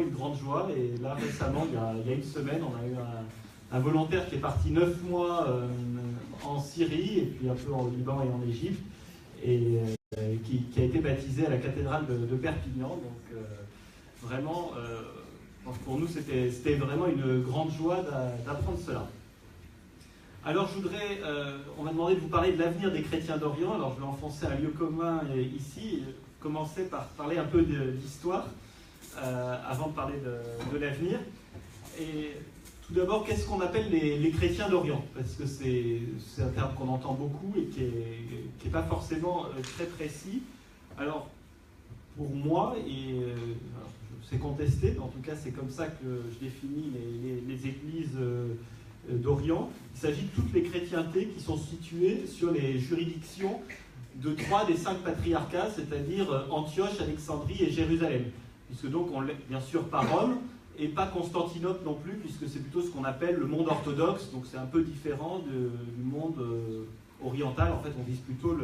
une grande joie. Et là, récemment, il y a une semaine, on a eu un volontaire qui est parti 9 mois en Syrie, et puis un peu au Liban et en Égypte, et qui a été baptisé à la cathédrale de Perpignan. Donc vraiment, pour nous, c'était vraiment une grande joie d'apprendre cela. Alors on m'a demandé de vous parler de l'avenir des chrétiens d'Orient. Alors je vais enfoncer un lieu commun ici, et commencer par parler un peu d'histoire avant de parler de l'avenir. Et tout d'abord, qu'est-ce qu'on appelle les chrétiens d'Orient? Parce que c'est un terme qu'on entend beaucoup et qui n'est pas forcément très précis. Alors, pour moi, c'est contesté, mais en tout cas c'est comme ça que je définis les églises d'Orient. Il s'agit de toutes les chrétientés qui sont situées sur les juridictions de 3 des 5 patriarcats, c'est-à-dire Antioche, Alexandrie et Jérusalem. Puisque donc, bien sûr, pas Rome, et pas Constantinople non plus, puisque c'est plutôt ce qu'on appelle le monde orthodoxe, donc c'est un peu différent du monde oriental. En fait, on vise plutôt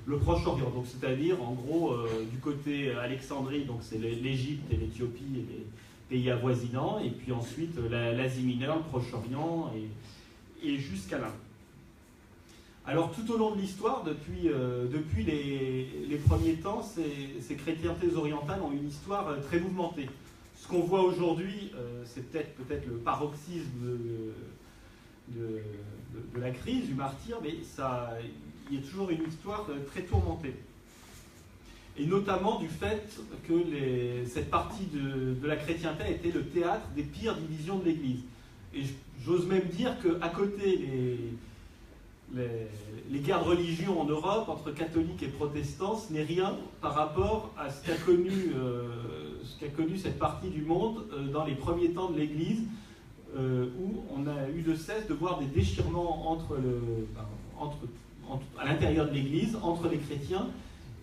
le Proche-Orient, donc c'est-à-dire, en gros, du côté Alexandrie, donc c'est l'Égypte et l'Éthiopie et les pays avoisinants, et puis ensuite l'Asie mineure, le Proche-Orient, et jusqu'à l'Inde. Alors, tout au long de l'histoire, depuis les premiers temps, ces chrétientés orientales ont une histoire très mouvementée. Ce qu'on voit aujourd'hui, c'est peut-être le paroxysme de la crise, du martyre, mais il y a toujours une histoire très tourmentée. Et notamment du fait que cette partie de la chrétienté a été le théâtre des pires divisions de l'Église. Et j'ose même dire qu'à côté les guerres de religion en Europe, entre catholiques et protestants, ce n'est rien par rapport à ce qu'a connu cette partie du monde dans les premiers temps de l'Église, où on a eu de cesse de voir des déchirements à l'intérieur de l'Église, entre les chrétiens,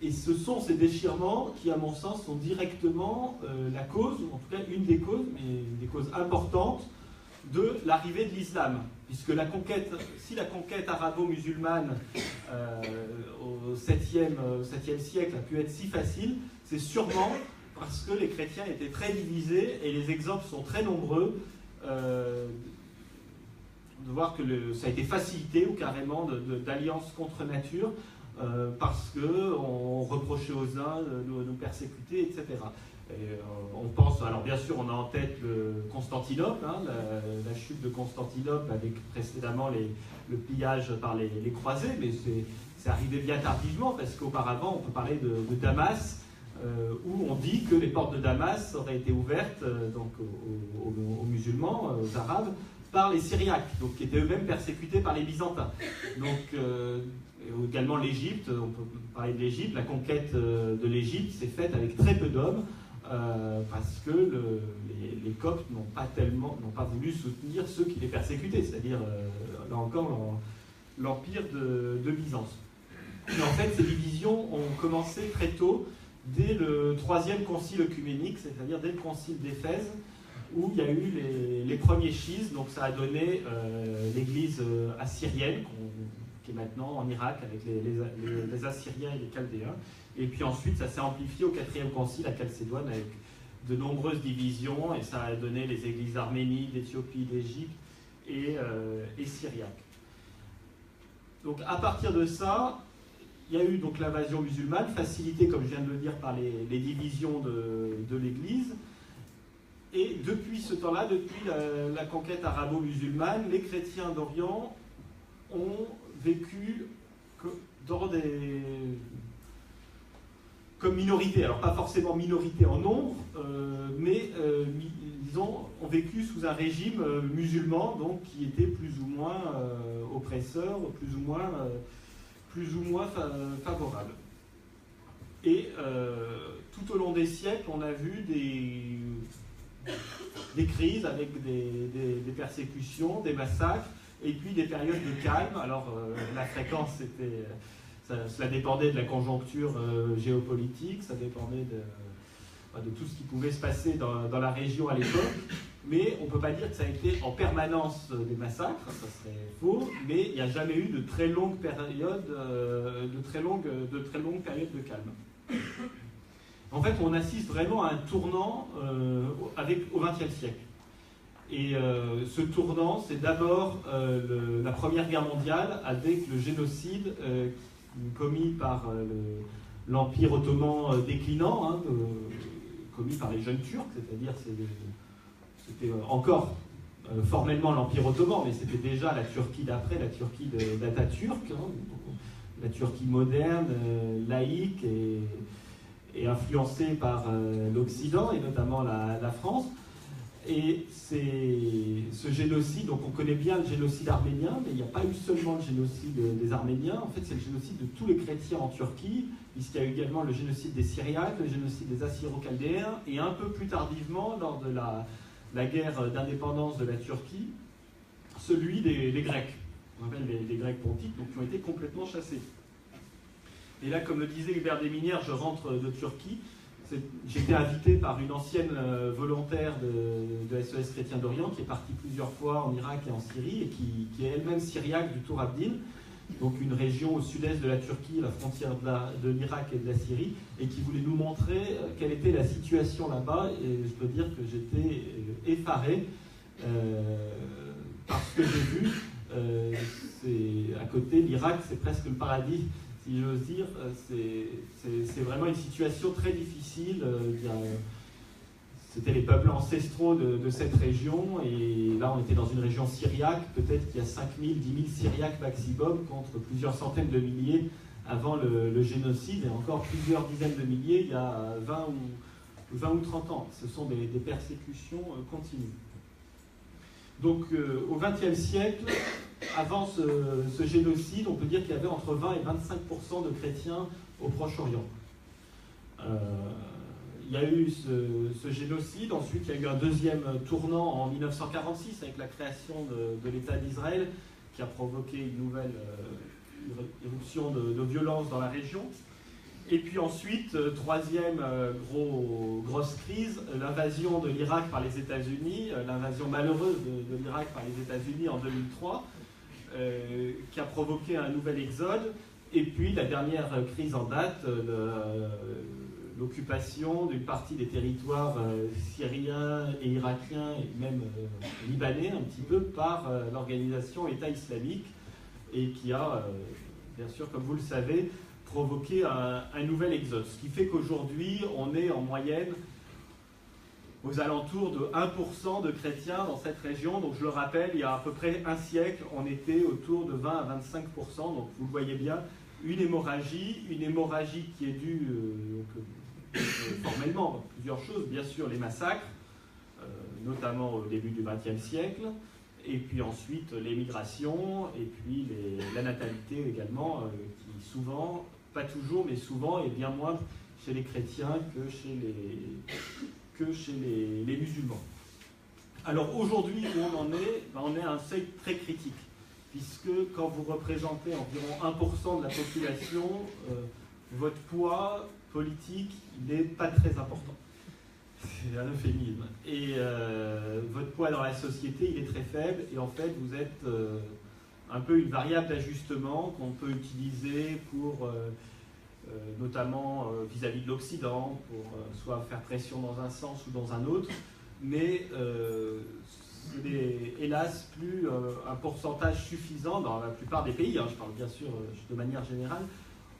et ce sont ces déchirements qui, à mon sens, sont directement la cause, ou en tout cas une des causes, mais une des causes importantes, de l'arrivée de l'islam. Puisque si la conquête arabo-musulmane au 7e siècle a pu être si facile, c'est sûrement parce que les chrétiens étaient très divisés, et les exemples sont très nombreux de voir que ça a été facilité, ou carrément d'alliances contre nature, parce qu'on reprochait aux uns de nous persécuter, etc. Et on pense, alors bien sûr, on a en tête Constantinople, la chute de Constantinople avec précédemment le pillage par les croisés, mais c'est arrivé bien tardivement, parce qu'auparavant, on peut parler de Damas, où on dit que les portes de Damas auraient été ouvertes donc aux musulmans, aux arabes, par les Syriaques, donc qui étaient eux-mêmes persécutés par les Byzantins. Donc, également l'Égypte, on peut parler de l'Égypte, la conquête de l'Égypte s'est faite avec très peu d'hommes, parce que les Coptes n'ont pas voulu soutenir ceux qui les persécutaient, c'est-à-dire, là encore, l'empire de Byzance. Mais en fait, ces divisions ont commencé très tôt, dès le 3e concile œcuménique, c'est-à-dire dès le concile d'Éphèse, où il y a eu les premiers schismes. Donc ça a donné l'église assyrienne, qui est maintenant en Irak avec les Assyriens et les Chaldéens. Et puis ensuite, ça s'est amplifié au 4e concile à Chalcédoine avec de nombreuses divisions, et ça a donné les églises arménies, d'Éthiopie, d'Égypte et syriaques. Donc à partir de ça, il y a eu donc l'invasion musulmane, facilitée, comme je viens de le dire, par les divisions de l'Église. Et depuis ce temps-là, depuis la conquête arabo-musulmane, les chrétiens d'Orient ont vécu comme minorité. Alors pas forcément minorité en nombre, mais disons, ont vécu sous un régime musulman, donc qui était plus ou moins oppresseur, plus ou moins favorable. Et tout au long des siècles, on a vu des crises avec des persécutions, des massacres, et puis des périodes de calme. Alors la fréquence, cela dépendait de la conjoncture géopolitique, ça dépendait de tout ce qui pouvait se passer dans la région à l'époque. Mais on ne peut pas dire que ça a été en permanence des massacres, ça serait faux, mais il n'y a jamais eu de très longues périodes de calme. En fait, on assiste vraiment à un tournant au XXe siècle. Et ce tournant, c'est d'abord la Première Guerre mondiale avec le génocide commis par l'Empire ottoman déclinant, hein, commis par les jeunes Turcs, c'est-à-dire c'était encore formellement l'Empire ottoman, mais c'était déjà la Turquie d'après, la Turquie d'Atatürk, hein, la Turquie moderne, laïque et influencée par l'Occident et notamment la France. Et ce génocide, donc on connaît bien le génocide arménien, mais il n'y a pas eu seulement le génocide des Arméniens, en fait c'est le génocide de tous les chrétiens en Turquie, puisqu'il y a eu également le génocide des Syriaques, le génocide des Assyro-Chaldéens, et un peu plus tardivement, lors de la guerre d'indépendance de la Turquie, celui des Grecs, on appelle les Grecs pontiques, donc qui ont été complètement chassés. Et là, comme le disait Hubert Desminières, je rentre de Turquie. J'ai été invité par une ancienne volontaire de SOS Chrétien d'Orient qui est partie plusieurs fois en Irak et en Syrie et qui est elle-même syriaque du Tour Abdin, donc une région au sud-est de la Turquie, la frontière de l'Irak et de la Syrie, et qui voulait nous montrer quelle était la situation là-bas. Et je peux dire que j'étais effaré par ce que j'ai vu. À côté, l'Irak, c'est presque le paradis. Si j'ose dire, c'est vraiment une situation très difficile. C'était les peuples ancestraux de cette région, et là on était dans une région syriaque, peut-être qu'il y a 5 000, 10 000 Syriaques maximum, contre plusieurs centaines de milliers avant le génocide, et encore plusieurs dizaines de milliers il y a 20 ou 30 ans. Ce sont des persécutions continues. Donc au XXe siècle, avant ce génocide, on peut dire qu'il y avait entre 20 et 25% de chrétiens au Proche-Orient. Il y a eu ce génocide, ensuite il y a eu un deuxième tournant en 1946 avec la création de l'État d'Israël qui a provoqué une nouvelle éruption de violence dans la région. Et puis ensuite, troisième grosse crise, l'invasion de l'Irak par les États-Unis, l'invasion malheureuse de l'Irak par les États-Unis en 2003, qui a provoqué un nouvel exode. Et puis la dernière crise en date, l'occupation d'une partie des territoires syriens et irakiens, et même libanais un petit peu, par l'organisation État islamique, et qui a, bien sûr, comme vous le savez, provoqué un nouvel exode. Ce qui fait qu'aujourd'hui, on est en moyenne aux alentours de 1% de chrétiens dans cette région. Donc je le rappelle, il y a à peu près un siècle, on était autour de 20 à 25%. Donc vous le voyez bien, une hémorragie qui est due formellement à plusieurs choses. Bien sûr, les massacres, notamment au début du XXe siècle, et puis ensuite l'émigration, et puis la natalité également, qui souvent, pas toujours, mais souvent est bien moindre chez les chrétiens que chez les musulmans. Alors aujourd'hui, où on en est, on est à un seuil très critique, puisque quand vous représentez environ 1% de la population, votre poids politique, il n'est pas très important. C'est un euphémisme. Et votre poids dans la société, il est très faible, et en fait, vous êtes un peu une variable d'ajustement qu'on peut utiliser pour, notamment vis-à-vis de l'Occident, pour soit faire pression dans un sens ou dans un autre, mais ce n'est hélas plus un pourcentage suffisant dans la plupart des pays, hein, je parle bien sûr de manière générale,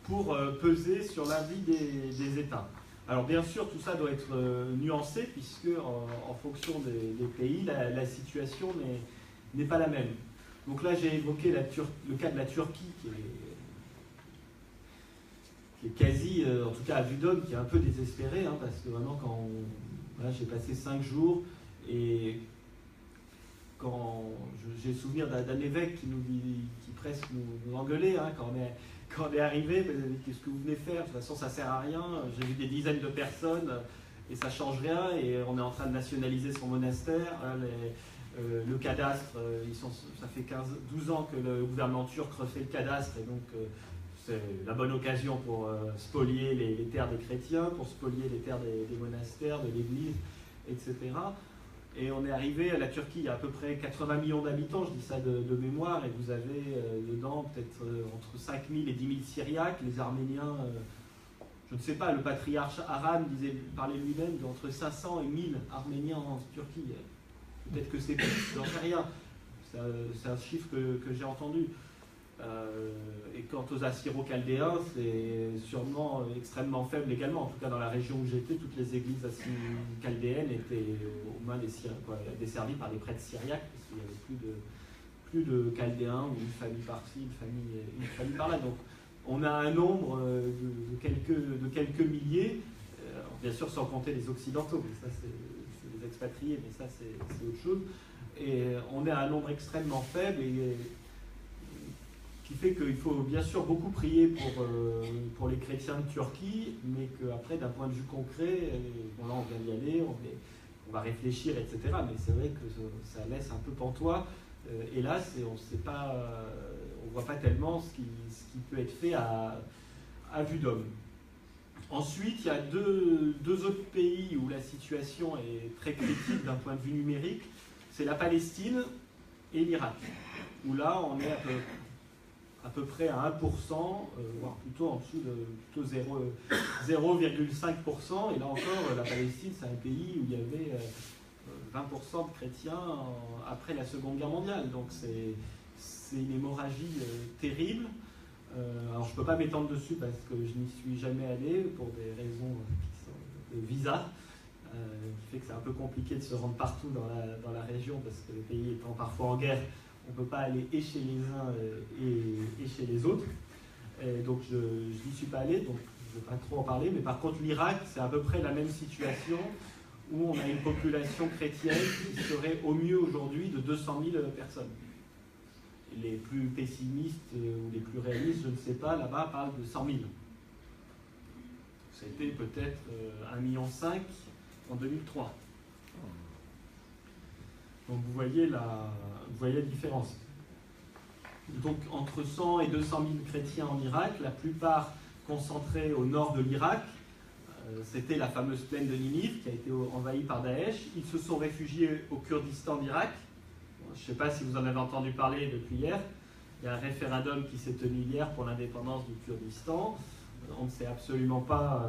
pour peser sur la vie des États. Alors bien sûr, tout ça doit être nuancé, puisque en fonction des pays, la situation n'est pas la même. Donc là, j'ai évoqué le cas de la Turquie, qui est quasi, en tout cas à vue d'homme, qui est un peu désespéré, hein, parce que vraiment, là, j'ai passé 5 jours, et quand j'ai souvenir d'un évêque qui presque nous engueulait, hein, quand on est arrivé, qu'est-ce que vous venez faire? De toute façon, ça sert à rien. J'ai vu des dizaines de personnes et ça change rien. Et on est en train de nationaliser son monastère. Le cadastre, ça fait 12 ans que le gouvernement turc refait le cadastre. Et donc, c'est la bonne occasion pour spolier les terres des chrétiens, pour spolier les terres des monastères, de l'église, etc. Et on est arrivé à la Turquie, il y a à peu près 80 millions d'habitants, je dis ça de mémoire, et vous avez dedans peut-être entre 5 000 et 10 000 Syriaques, les Arméniens, je ne sais pas, le patriarche Aram parlait lui-même d'entre 500 et 1000 Arméniens en Turquie. Peut-être que c'est plus, j'en sais rien. C'est un chiffre que j'ai entendu. Et quant aux Assyro-Chaldéens, c'est sûrement extrêmement faible également. En tout cas, dans la région où j'étais, toutes les églises assyro-chaldéennes étaient au moins desservies par des prêtres syriaques, parce qu'il n'y avait plus de Chaldéens, ou une famille par-ci, une famille par-là. Donc, on a un nombre de quelques milliers, bien sûr sans compter les Occidentaux, mais ça c'est les expatriés, mais ça c'est autre chose. Et on est à un nombre extrêmement faible, et qui fait qu'il faut bien sûr beaucoup prier pour les chrétiens de Turquie, mais qu'après, d'un point de vue concret, bon là on vient d'y aller, on va réfléchir, etc. Mais c'est vrai que ça laisse un peu pantois. Hélas, et on ne voit pas tellement ce qui peut être fait à vue d'homme. Ensuite, il y a deux autres pays où la situation est très critique d'un point de vue numérique. C'est la Palestine et l'Irak, où là on est à peu près à 1%, voire plutôt en dessous de 0,5%. Et là encore, la Palestine, c'est un pays où il y avait 20% de chrétiens après la Seconde Guerre mondiale. Donc c'est une hémorragie terrible. Alors je ne peux pas m'étendre dessus parce que je n'y suis jamais allé pour des raisons de visa, qui fait que c'est un peu compliqué de se rendre partout dans la région, parce que les pays étant parfois en guerre, on ne peut pas aller et chez les uns et chez les autres. Et donc je n'y suis pas allé, donc je ne vais pas trop en parler. Mais par contre, l'Irak, c'est à peu près la même situation, où on a une population chrétienne qui serait au mieux aujourd'hui de 200 000 personnes. Les plus pessimistes ou les plus réalistes, je ne sais pas, là-bas parlent de 100 000. C'était peut-être 1,5 million en 2003. Donc vous voyez la différence. Donc entre 100 et 200 000 chrétiens en Irak, la plupart concentrés au nord de l'Irak. C'était la fameuse plaine de Ninive qui a été envahie par Daesh. Ils se sont réfugiés au Kurdistan d'Irak. Je ne sais pas si vous en avez entendu parler depuis hier. Il y a un référendum qui s'est tenu hier pour l'indépendance du Kurdistan. On ne sait absolument pas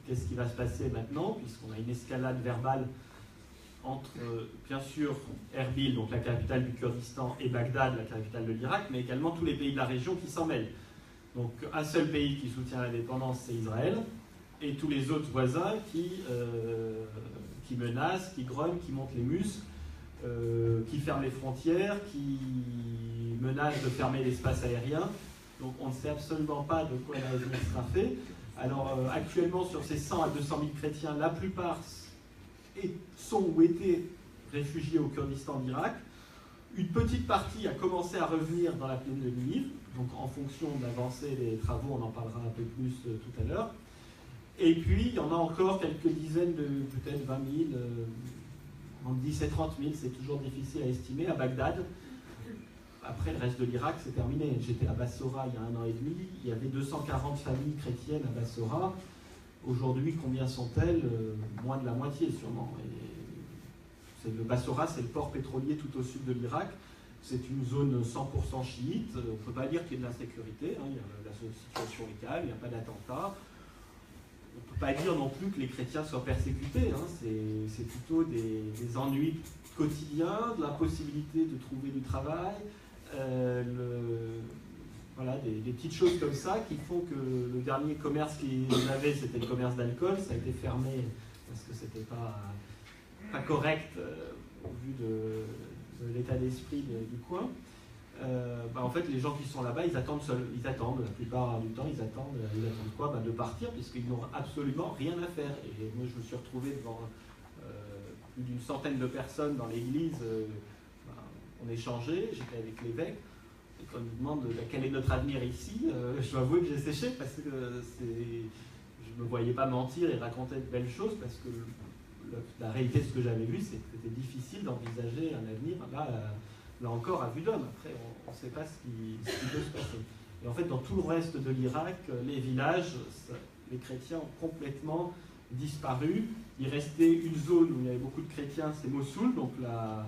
qu'est-ce qui va se passer maintenant, puisqu'on a une escalade verbale entre, bien sûr, Erbil, donc la capitale du Kurdistan, et Bagdad, la capitale de l'Irak, mais également tous les pays de la région qui s'en mêlent. Donc un seul pays qui soutient l'indépendance, c'est Israël, et tous les autres voisins qui menacent, qui grognent, qui montent les muscles, qui ferment les frontières, qui menacent de fermer l'espace aérien. Donc on ne sait absolument pas de quoi l'avenir sera fait. Alors actuellement, sur ces 100 à 200 000 chrétiens, la plupart sont ou étaient réfugiés au Kurdistan d'Irak. Une petite partie a commencé à revenir dans la plaine de Ninive, donc en fonction de l'avancée des travaux, on en parlera un peu plus tout à l'heure. Et puis, il y en a encore quelques dizaines de, peut-être 20 000, entre 10 et 30 000, c'est toujours difficile à estimer, à Bagdad. Après, le reste de l'Irak, c'est terminé. J'étais à Bassora il y a 1 an et demi, il y avait 240 familles chrétiennes à Bassora. Aujourd'hui, combien sont-elles? Moins de la moitié, sûrement. Le Bassora, c'est le port pétrolier tout au sud de l'Irak. C'est une zone 100% chiite. On ne peut pas dire qu'il y ait de l'insécurité. Hein. La situation est calme, il n'y a pas d'attentat. On ne peut pas dire non plus que les chrétiens soient persécutés. Hein. C'est plutôt des ennuis quotidiens, de la possibilité de trouver du travail, voilà, des petites choses comme ça qui font que le dernier commerce qu'ils avaient, c'était le commerce d'alcool. Ça a été fermé parce que c'était pas correct au vu de l'état d'esprit du coin. En fait, les gens qui sont là-bas, ils attendent la plupart du temps, ils attendent quoi? De partir, puisqu'ils n'ont absolument rien à faire. Et moi, je me suis retrouvé devant plus d'une centaine de personnes dans l'église. On échangeait, j'étais avec l'évêque, et quand on nous demande quel est notre avenir ici, je dois avouer que j'ai séché, parce que je ne me voyais pas mentir et raconter de belles choses, parce que la réalité de ce que j'avais vu, c'est que c'était difficile d'envisager un avenir, là encore, à vue d'homme. Après, on ne sait pas ce qui peut se passer. Et en fait, dans tout le reste de l'Irak, les villages, les chrétiens ont complètement disparu. Il restait une zone où il y avait beaucoup de chrétiens, c'est Mossoul, donc la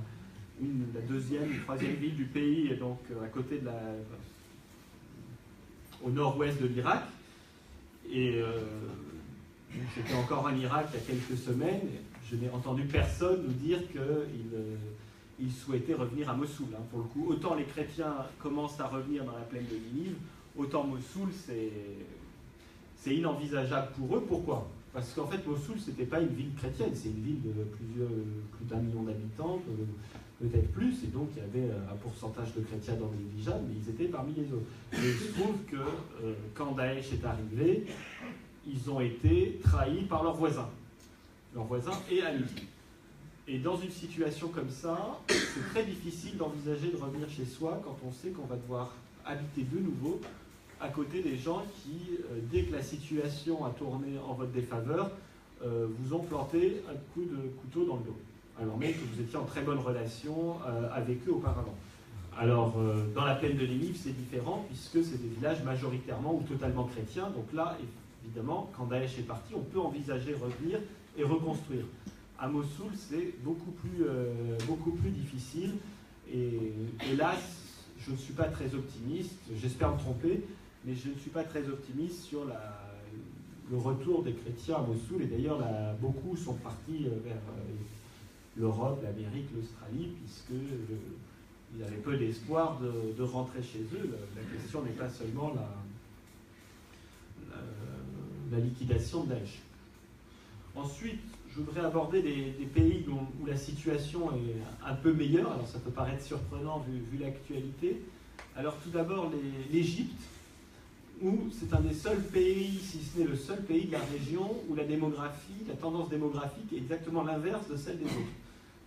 deuxième ou troisième ville du pays, et donc à côté au nord-ouest de l'Irak. Et j'étais encore en Irak il y a quelques semaines, je n'ai entendu personne nous dire qu'il souhaitait revenir à Mossoul. Hein. Pour le coup, autant les chrétiens commencent à revenir dans la plaine de Ninive, autant Mossoul, c'est inenvisageable pour eux. Pourquoi? Parce qu'en fait, Mossoul, ce n'était pas une ville chrétienne, c'est une ville de plus d'1 million d'habitants, peut-être plus, et donc il y avait un pourcentage de chrétiens non négligeable, mais ils étaient parmi les autres. Et il se trouve que quand Daesh est arrivé, ils ont été trahis par leurs voisins et amis. Et dans une situation comme ça, c'est très difficile d'envisager de revenir chez soi quand on sait qu'on va devoir habiter de nouveau à côté des gens qui, dès que la situation a tourné en votre défaveur, vous ont planté un coup de couteau dans le dos, alors même que vous étiez en très bonne relation avec eux auparavant. Alors, dans la plaine de Ninive, c'est différent, puisque c'est des villages majoritairement ou totalement chrétiens. Donc là, évidemment, quand Daesh est parti, on peut envisager revenir et reconstruire. À Mossoul, c'est beaucoup plus difficile. Et hélas, je ne suis pas très optimiste, j'espère me tromper, mais je ne suis pas très optimiste sur le retour des chrétiens à Mossoul. Et d'ailleurs, beaucoup sont partis vers l'Europe, l'Amérique, l'Australie, puisqu'ils avaient peu d'espoir de rentrer chez eux. La question n'est pas seulement la liquidation de Daesh. Ensuite, je voudrais aborder des pays où la situation est un peu meilleure. Alors ça peut paraître surprenant vu l'actualité. Alors tout d'abord l'Égypte, où c'est un des seuls pays, si ce n'est le seul pays de la région, où la tendance démographique est exactement l'inverse de celle des autres.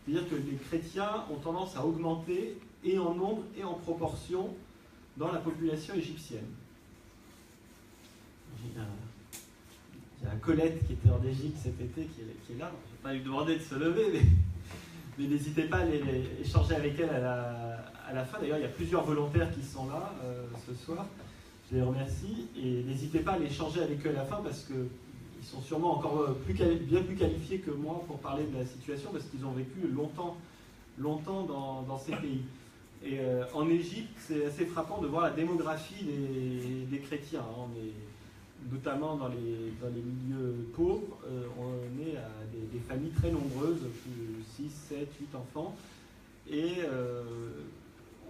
C'est-à-dire que les chrétiens ont tendance à augmenter et en nombre et en proportion dans la population égyptienne. Il y a Colette qui était en Égypte cet été qui est là. Je ne vais pas lui demander de se lever, mais n'hésitez pas à échanger avec elle à la fin. D'ailleurs, il y a plusieurs volontaires qui sont là ce soir. Je les remercie. Et n'hésitez pas à échanger avec eux à la fin parce qu'ils sont sûrement encore bien plus qualifiés que moi pour parler de la situation parce qu'ils ont vécu longtemps dans ces pays. Et en Égypte, c'est assez frappant de voir la démographie des chrétiens. Hein. Notamment dans les milieux pauvres, on est à des familles très nombreuses, 6, 7, 8 enfants, et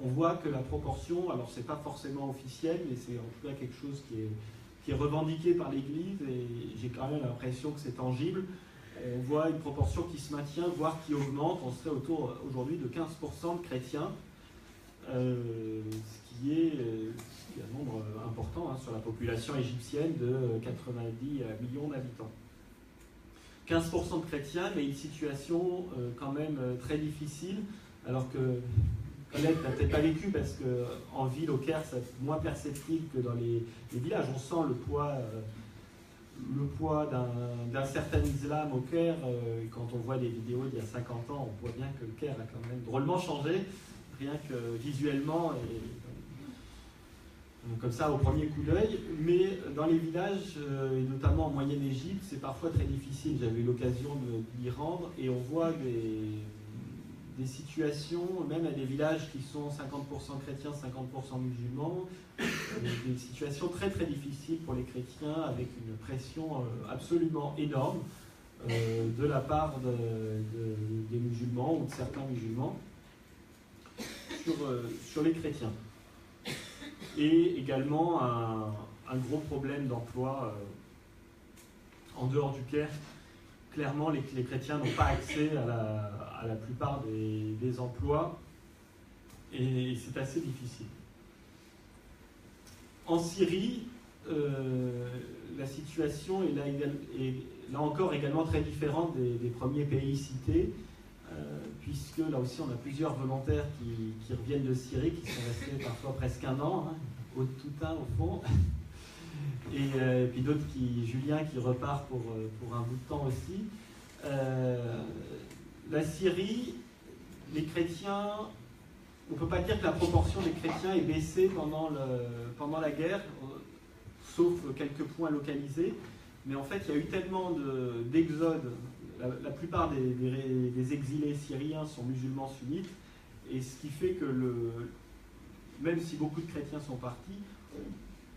on voit que la proportion, alors c'est pas forcément officiel, mais c'est en tout cas quelque chose qui est revendiqué par l'Église, et j'ai quand même l'impression que c'est tangible. On voit une proportion qui se maintient, voire qui augmente. On serait autour aujourd'hui de 15% de chrétiens, ce qui est un nombre important hein, sur la population égyptienne de 90 millions d'habitants. 15% de chrétiens, mais une situation quand même très difficile, alors que Colette n'a peut-être pas vécu parce qu'en ville, au Caire, c'est moins perceptible que dans les villages. On sent le poids d'un certain islam au Caire. Quand on voit des vidéos d'il y a 50 ans, on voit bien que le Caire a quand même drôlement changé, rien que visuellement et comme ça au premier coup d'œil. Mais dans les villages, et notamment en Moyenne-Égypte, c'est parfois très difficile. J'avais eu l'occasion d'y rendre et on voit des situations, même à des villages qui sont 50% chrétiens, 50% musulmans, des situations très très difficiles pour les chrétiens avec une pression absolument énorme de la part des musulmans ou de certains musulmans sur les chrétiens. Et également un gros problème d'emploi en dehors du Caire. Clairement, les chrétiens n'ont pas accès à la plupart des emplois et c'est assez difficile. En Syrie, la situation est là encore également très différente des premiers pays cités, puisque là aussi on a plusieurs volontaires qui reviennent de Syrie, qui sont restés parfois presque 1 an, hein, au tout un au fond. Et puis d'autres Julien qui repart pour un bout de temps aussi. La Syrie, les chrétiens, on ne peut pas dire que la proportion des chrétiens est baissée pendant la guerre, sauf quelques points localisés, mais en fait il y a eu tellement d'exodes, la plupart des exilés syriens sont musulmans sunnites, et ce qui fait que même si beaucoup de chrétiens sont partis,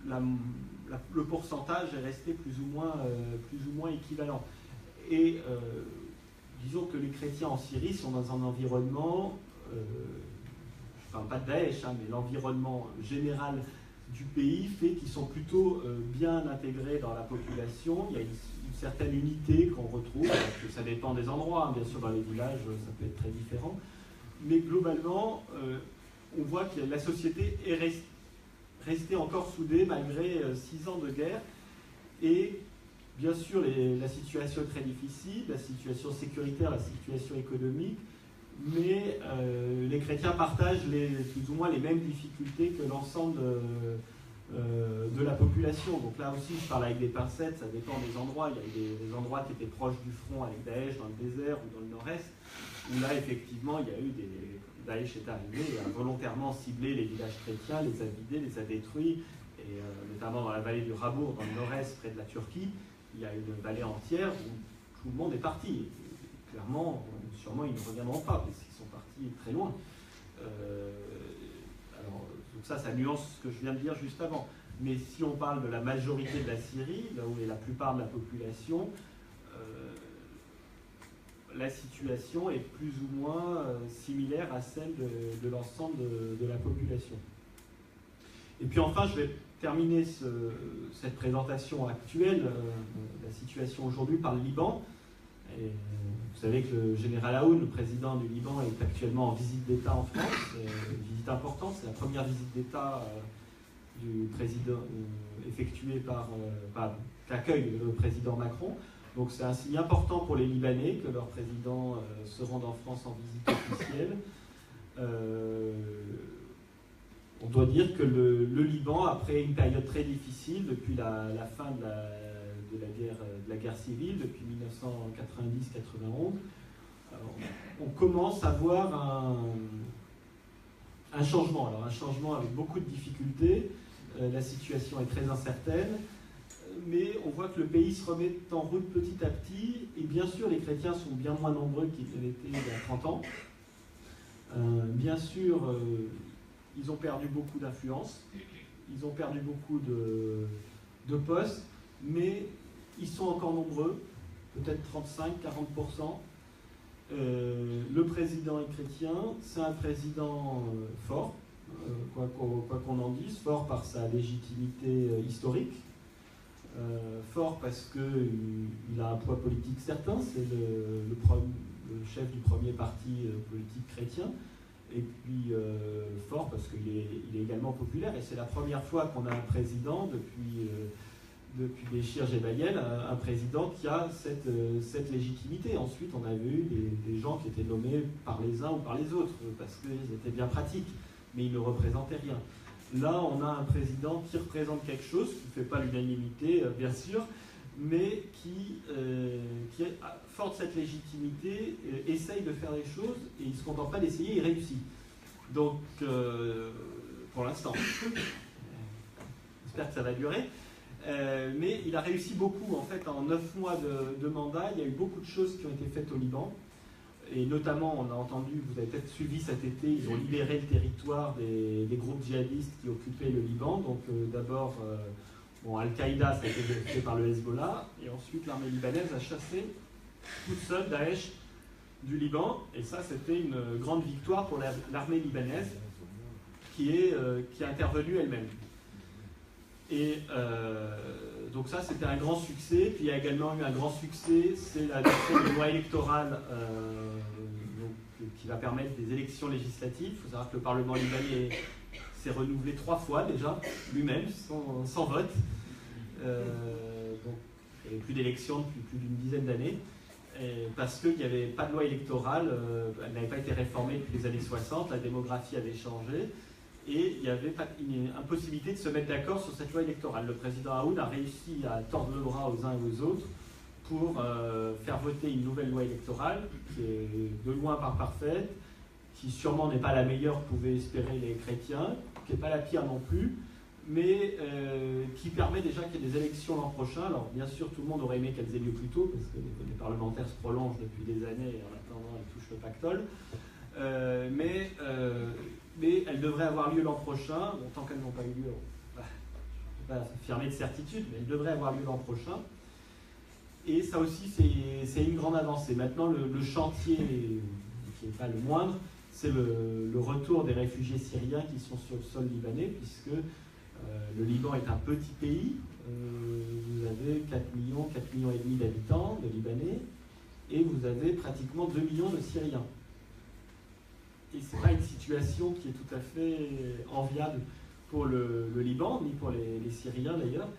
le pourcentage est resté plus ou moins équivalent. Et disons que les chrétiens en Syrie sont dans un environnement, enfin pas de Daesh, hein, mais l'environnement général du pays fait qu'ils sont plutôt bien intégrés dans la population. Il y a une certaine unité qu'on retrouve, parce que ça dépend des endroits, hein. Bien sûr dans les villages ça peut être très différent, mais globalement on voit que la société est restée encore soudée malgré 6 ans de guerre. Et bien sûr la situation est très difficile, la situation sécuritaire, la situation économique, mais les chrétiens partagent plus ou moins les mêmes difficultés que l'ensemble de la population. Donc là aussi, je parle avec des pincettes, ça dépend des endroits. Il y a des endroits qui étaient proches du front avec Daesh, dans le désert ou dans le nord-est, où là, effectivement, il y a eu Daesh est arrivé et a volontairement ciblé les villages chrétiens, les a vidés, les a détruits, et notamment dans la vallée du Rabour, dans le nord-est, près de la Turquie, il y a une vallée entière où tout le monde est parti. Et clairement, sûrement, ils ne reviendront pas, parce qu'ils sont partis très loin. Alors, donc ça nuance ce que je viens de dire juste avant. Mais si on parle de la majorité de la Syrie, là où est la plupart de la population, la situation est plus ou moins similaire à celle de l'ensemble de la population. Et puis enfin, je vais terminer cette présentation actuelle, la situation aujourd'hui, par le Liban. Et vous savez que le général Aoun, le président du Liban, est actuellement en visite d'État en France, une visite importante, c'est la première visite d'État du président effectuée qu'accueille le président Macron. Donc c'est un signe important pour les Libanais que leur président se rende en France en visite officielle. On doit dire que le Liban, après une période très difficile, depuis la fin de la guerre civile, depuis 1990-91, on commence à voir un changement. Alors un changement avec beaucoup de difficultés, la situation est très incertaine, mais on voit que le pays se remet en route petit à petit, et bien sûr les chrétiens sont bien moins nombreux qu'ils l'étaient il y a 30 ans. Bien sûr, ils ont perdu beaucoup d'influence, ils ont perdu beaucoup de postes, mais ils sont encore nombreux, peut-être 35-40%. Le président est chrétien, c'est un président fort, quoi qu'on en dise, fort par sa légitimité historique, fort parce qu'il a un poids politique certain, c'est le chef du premier parti politique chrétien, et puis fort parce qu'il est également populaire, et c'est la première fois qu'on a un président depuis Béchir Gemayel, un président qui a cette légitimité. Ensuite, on avait eu des gens qui étaient nommés par les uns ou par les autres, parce qu'ils étaient bien pratiques, mais ils ne représentaient rien. Là, on a un président qui représente quelque chose, qui ne fait pas l'unanimité, bien sûr, mais qui est fort de cette légitimité, essaye de faire les choses, et il ne se contente pas d'essayer, il réussit. Donc, pour l'instant, j'espère que ça va durer. Mais il a réussi beaucoup, en fait, en 9 mois de mandat, il y a eu beaucoup de choses qui ont été faites au Liban, et notamment, on a entendu, vous avez peut-être suivi cet été, ils ont libéré le territoire des groupes djihadistes qui occupaient le Liban. Donc d'abord, Al-Qaïda, ça a été fait par le Hezbollah, et ensuite l'armée libanaise a chassé toute seule Daesh du Liban, et ça c'était une grande victoire pour l'armée libanaise qui est intervenue elle-même. Et donc ça, c'était un grand succès. Puis il y a également eu un grand succès, c'est l'adoption d'une loi électorale qui va permettre des élections législatives. Il faut savoir que le Parlement libanais s'est renouvelé 3 fois déjà, lui-même, sans vote. Donc il n'y avait plus d'élections depuis plus d'une dizaine d'années, parce qu'il n'y avait pas de loi électorale, elle n'avait pas été réformée depuis les années 60, la démographie avait changé. Et il y avait pas une impossibilité de se mettre d'accord sur cette loi électorale. Le président Aoun a réussi à tordre le bras aux uns et aux autres pour faire voter une nouvelle loi électorale qui est de loin pas parfaite, qui sûrement n'est pas la meilleure que pouvaient espérer les chrétiens, qui n'est pas la pire non plus, mais qui permet déjà qu'il y ait des élections l'an prochain. Alors bien sûr, tout le monde aurait aimé qu'elles aient lieu plus tôt, parce que les parlementaires se prolongent depuis des années, et en attendant, ils touchent le pactole. Mais elles devraient avoir lieu l'an prochain. Bon, tant qu'elles n'ont pas eu lieu, pas affirmer de certitude, mais elle devrait avoir lieu l'an prochain. Et ça aussi, c'est une grande avancée. Maintenant, le chantier, qui n'est pas le moindre, c'est le retour des réfugiés syriens qui sont sur le sol libanais, puisque le Liban est un petit pays. Vous avez 4 millions et demi d'habitants, de Libanais, et vous avez pratiquement 2 millions de Syriens. Et ce n'est pas une situation qui est tout à fait enviable pour le Liban, ni pour les Syriens d'ailleurs.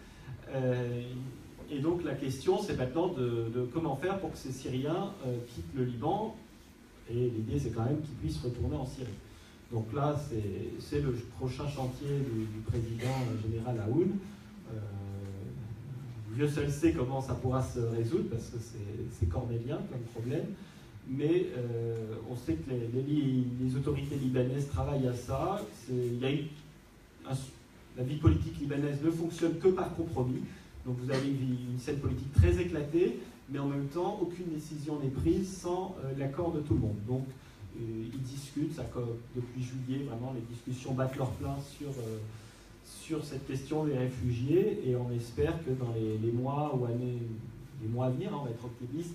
Et donc la question, c'est maintenant de comment faire pour que ces Syriens quittent le Liban. Et l'idée, c'est quand même qu'ils puissent retourner en Syrie. Donc là, c'est le prochain chantier du président général Aoun. Dieu seul sait comment ça pourra se résoudre, parce que c'est cornélien comme problème. Mais on sait que les autorités libanaises travaillent à ça. La vie politique libanaise ne fonctionne que par compromis. Donc vous avez une scène politique très éclatée, mais en même temps, aucune décision n'est prise sans l'accord de tout le monde. Donc ils discutent, depuis juillet, vraiment les discussions battent leur plein sur cette question des réfugiés, et on espère que dans les mois ou années, les mois à venir, on va être optimiste,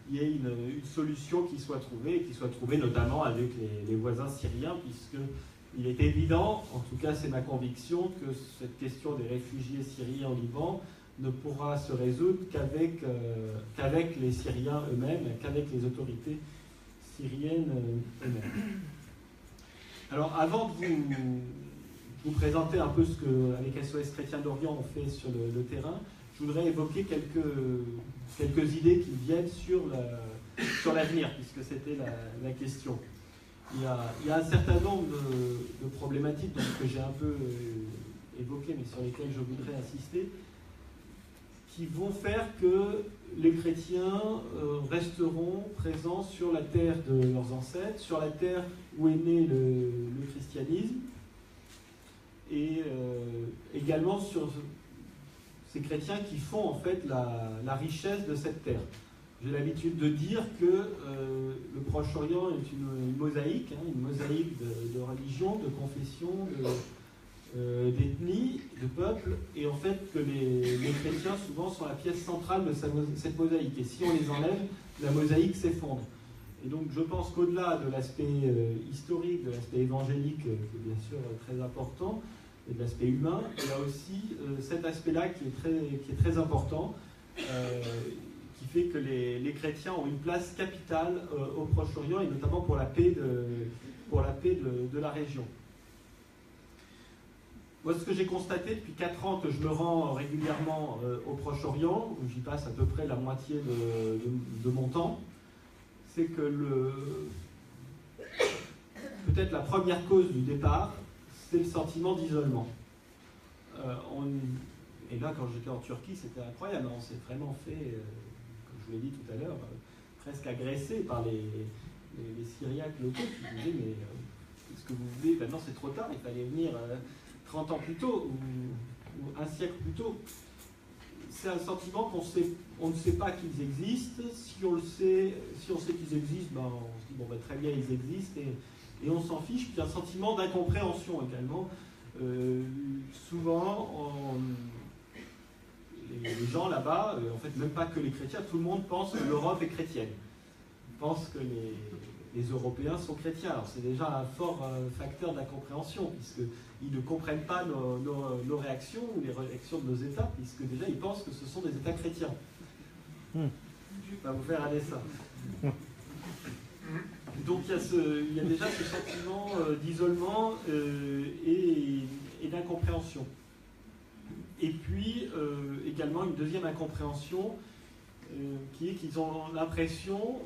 il y ait une solution qui soit trouvée, et qui soit trouvée notamment avec les voisins syriens, puisqu'il est évident, en tout cas c'est ma conviction, que cette question des réfugiés syriens au Liban ne pourra se résoudre qu'avec les Syriens eux-mêmes, qu'avec les autorités syriennes eux-mêmes. Alors avant de vous présenter un peu ce qu'avec SOS Chrétiens d'Orient on fait sur le terrain, je voudrais évoquer quelques idées qui viennent sur l'avenir, puisque c'était la question. Il y a un certain nombre de problématiques que j'ai un peu évoquées, mais sur lesquelles je voudrais insister, qui vont faire que les chrétiens resteront présents sur la terre de leurs ancêtres, sur la terre où est né le christianisme, et également sur ces chrétiens qui font en fait la richesse de cette terre. J'ai l'habitude de dire que le Proche-Orient est une mosaïque, une mosaïque de religions, de confessions, d'ethnies, de peuples, et en fait que les chrétiens souvent sont la pièce centrale de cette mosaïque. Et si on les enlève, la mosaïque s'effondre. Et donc je pense qu'au-delà de l'aspect historique, de l'aspect évangélique, qui est bien sûr très important, et de l'aspect humain, il y a aussi cet aspect-là qui est très important, qui fait que les chrétiens ont une place capitale au Proche-Orient, et notamment pour la paix de la région. Moi, ce que j'ai constaté depuis 4 ans que je me rends régulièrement au Proche-Orient, où j'y passe à peu près la moitié de mon temps, c'est que peut-être la première cause du départ, c'est le sentiment d'isolement. Et là, quand j'étais en Turquie, c'était incroyable. On s'est vraiment fait, comme je vous l'ai dit tout à l'heure, presque agressé par les Syriaques locaux qui disaient « Mais qu'est-ce que vous voulez? Maintenant, c'est trop tard, il fallait venir 30 ans plus tôt ou un siècle plus tôt. » C'est un sentiment on ne sait pas qu'ils existent. Si on sait qu'ils existent, on se dit bon, très bien, ils existent, et on s'en fiche. Puis un sentiment d'incompréhension également. Souvent, les gens là-bas, en fait même pas que les chrétiens, tout le monde pense que l'Europe est chrétienne. Ils pensent que les Européens sont chrétiens. Alors c'est déjà un fort facteur d'incompréhension, puisqu'ils ne comprennent pas nos réactions ou les réactions de nos États, puisque déjà ils pensent que ce sont des États chrétiens. Je vais vous faire un dessin. Donc il y a déjà ce sentiment d'isolement et d'incompréhension. Et puis également une deuxième incompréhension qui est qu'ils ont l'impression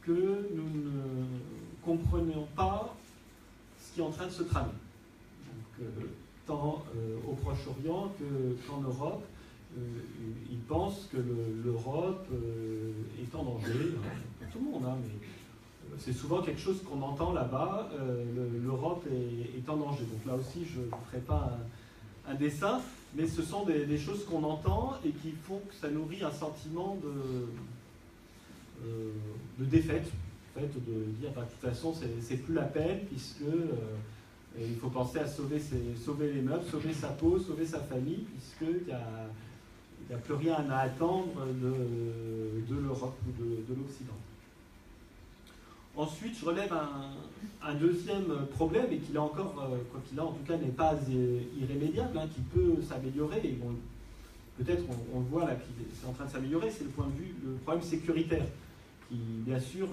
que nous ne comprenions pas ce qui est en train de se tramer. Donc, tant au Proche-Orient qu'en Europe, ils pensent que l'Europe est en danger. Pour tout le monde, mais c'est souvent quelque chose qu'on entend là-bas. L'Europe est en danger. Donc là aussi, je ne ferai pas un dessin, mais ce sont des choses qu'on entend et qui font que ça nourrit un sentiment de défaite, en fait, de dire de toute façon c'est plus la peine, puisque Et il faut penser à sauver les meubles, sauver sa peau, sauver sa famille, puisqu'il n'y a plus rien à attendre de l'Europe ou de l'Occident. Ensuite, je relève un deuxième problème, et qui là encore, quoi qu'il a, en tout cas, n'est pas irrémédiable, qui peut s'améliorer. Et bon, peut-être on le voit là, c'est en train de s'améliorer, c'est le problème sécuritaire, qui, bien sûr,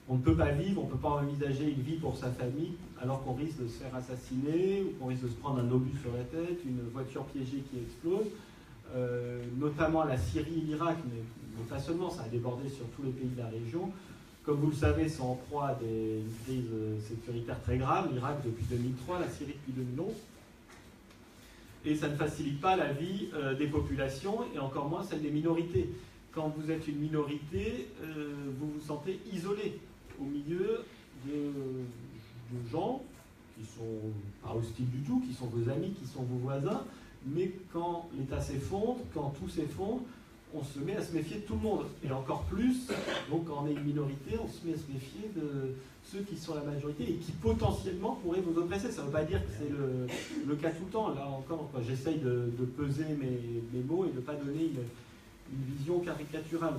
on ne peut pas vivre, on ne peut pas envisager une vie pour sa famille, alors qu'on risque de se faire assassiner, ou qu'on risque de se prendre un obus sur la tête, une voiture piégée qui explose. Notamment la Syrie et l'Irak, mais pas seulement, ça a débordé sur tous les pays de la région. Comme vous le savez, sont en proie à des crises sécuritaires très graves, l'Irak depuis 2003, la Syrie depuis 2011. Et ça ne facilite pas la vie des populations, et encore moins celle des minorités. Quand vous êtes une minorité, vous vous sentez isolé au milieu de gens qui sont pas hostiles du tout, qui sont vos amis, qui sont vos voisins, mais quand l'État s'effondre, quand tout s'effondre, on se met à se méfier de tout le monde. Et encore plus, donc quand on est une minorité, on se met à se méfier de ceux qui sont la majorité et qui potentiellement pourraient vous oppresser. Ça ne veut pas dire que c'est le cas tout le temps. Là encore, j'essaye de peser mes mots et de ne pas donner une vision caricaturale.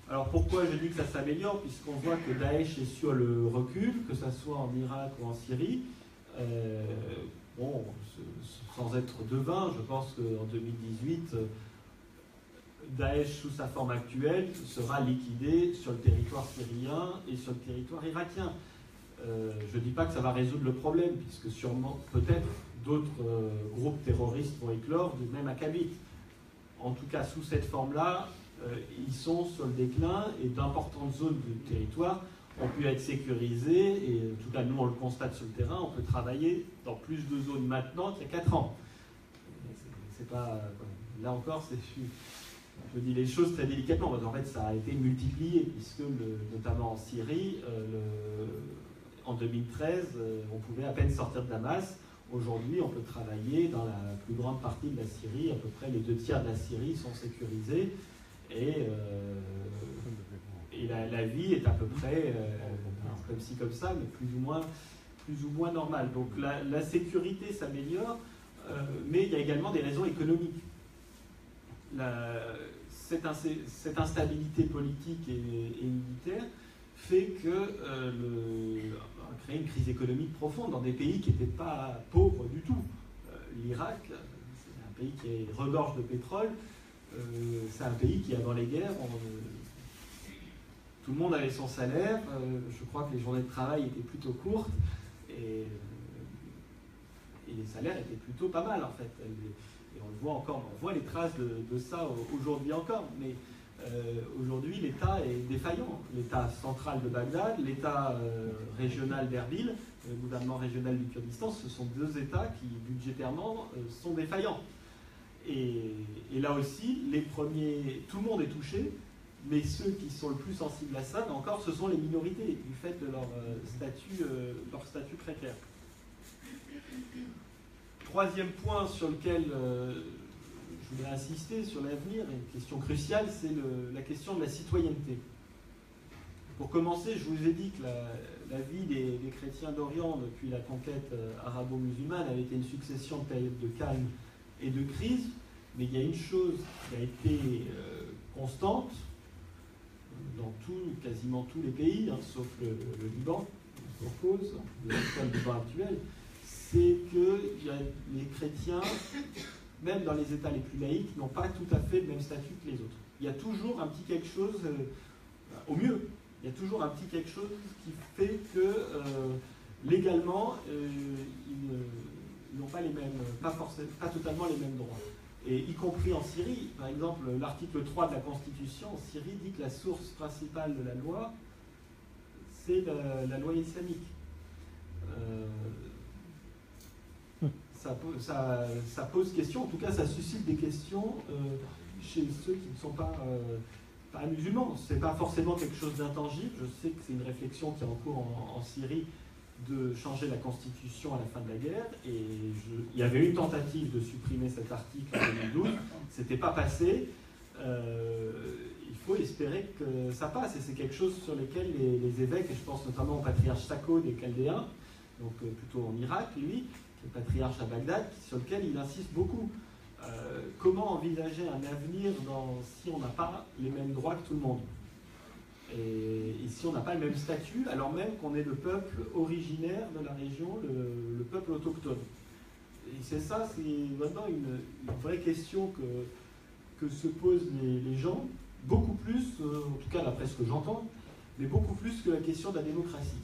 Alors pourquoi je dis que ça s'améliore? Puisqu'on voit que Daesh est sur le recul, que ce soit en Irak ou en Syrie. Bon, sans être devin, je pense qu'en 2018, Daesh, sous sa forme actuelle, sera liquidé sur le territoire syrien et sur le territoire irakien. Je ne dis pas que ça va résoudre le problème, puisque sûrement, peut-être, d'autres groupes terroristes vont éclore, même accabites. En tout cas, sous cette forme-là, ils sont sur le déclin, et d'importantes zones du territoire ont pu être sécurisées, et en tout cas, nous, on le constate sur le terrain, on peut travailler dans plus de zones maintenant qu'il y a 4 ans. C'est pas... Là encore, je dis les choses très délicatement, parce qu'en fait, ça a été multiplié, puisque, notamment en Syrie, en 2013, on pouvait à peine sortir de Damas. Aujourd'hui, on peut travailler dans la plus grande partie de la Syrie, à peu près les 2/3 de la Syrie sont sécurisés, et la vie est à peu près, comme ci, comme ça, mais plus ou moins normale. Donc la sécurité s'améliore, mais il y a également des raisons économiques. Cette instabilité politique et militaire fait que a créé une crise économique profonde dans des pays qui n'étaient pas pauvres du tout. L'Irak, c'est un pays qui regorge de pétrole, c'est un pays qui, avant les guerres, tout le monde avait son salaire, je crois que les journées de travail étaient plutôt courtes, et les salaires étaient plutôt pas mal en fait. Et on le voit encore, on voit les traces de ça aujourd'hui encore, mais aujourd'hui l'État est défaillant. L'État central de Bagdad, l'État régional d'Erbil, le gouvernement régional du Kurdistan, ce sont deux États qui budgétairement sont défaillants. Et là aussi, tout le monde est touché, mais ceux qui sont le plus sensibles à ça, encore, ce sont les minorités, du fait de leur statut précaire. Troisième point sur lequel je voudrais insister sur l'avenir, une question cruciale, c'est la question de la citoyenneté. Pour commencer, je vous ai dit que la vie des chrétiens d'Orient depuis la conquête arabo-musulmane avait été une succession de périodes de calme et de crise, mais il y a une chose qui a été constante dans quasiment tous les pays, sauf le Liban, pour cause de le Liban actuel, c'est que les chrétiens, même dans les États les plus laïques, n'ont pas tout à fait le même statut que les autres. Il y a toujours un petit quelque chose, au mieux, il y a toujours un petit quelque chose qui fait que légalement, ils n'ont pas les mêmes, pas totalement les mêmes droits. Et y compris en Syrie, par exemple, l'article 3 de la Constitution en Syrie dit que la source principale de la loi, c'est la loi islamique. Ça pose question, en tout cas ça suscite des questions chez ceux qui ne sont pas musulmans. Ce n'est pas forcément quelque chose d'intangible. Je sais que c'est une réflexion qui est en cours en Syrie de changer la constitution à la fin de la guerre, et il y avait eu une tentative de supprimer cet article en 2012, c'était pas passé. Il faut espérer que ça passe, et c'est quelque chose sur lequel les évêques, et je pense notamment au patriarche Sako des Chaldéens, donc plutôt en Irak, lui, qui est patriarche à Bagdad, sur lequel il insiste beaucoup. Comment envisager un avenir si on n'a pas les mêmes droits que tout le monde et si on n'a pas le même statut, alors même qu'on est le peuple originaire de la région, le peuple autochtone. Et c'est ça, c'est maintenant une vraie question que se posent les gens, beaucoup plus, en tout cas d'après ce que j'entends, mais beaucoup plus que la question de la démocratie.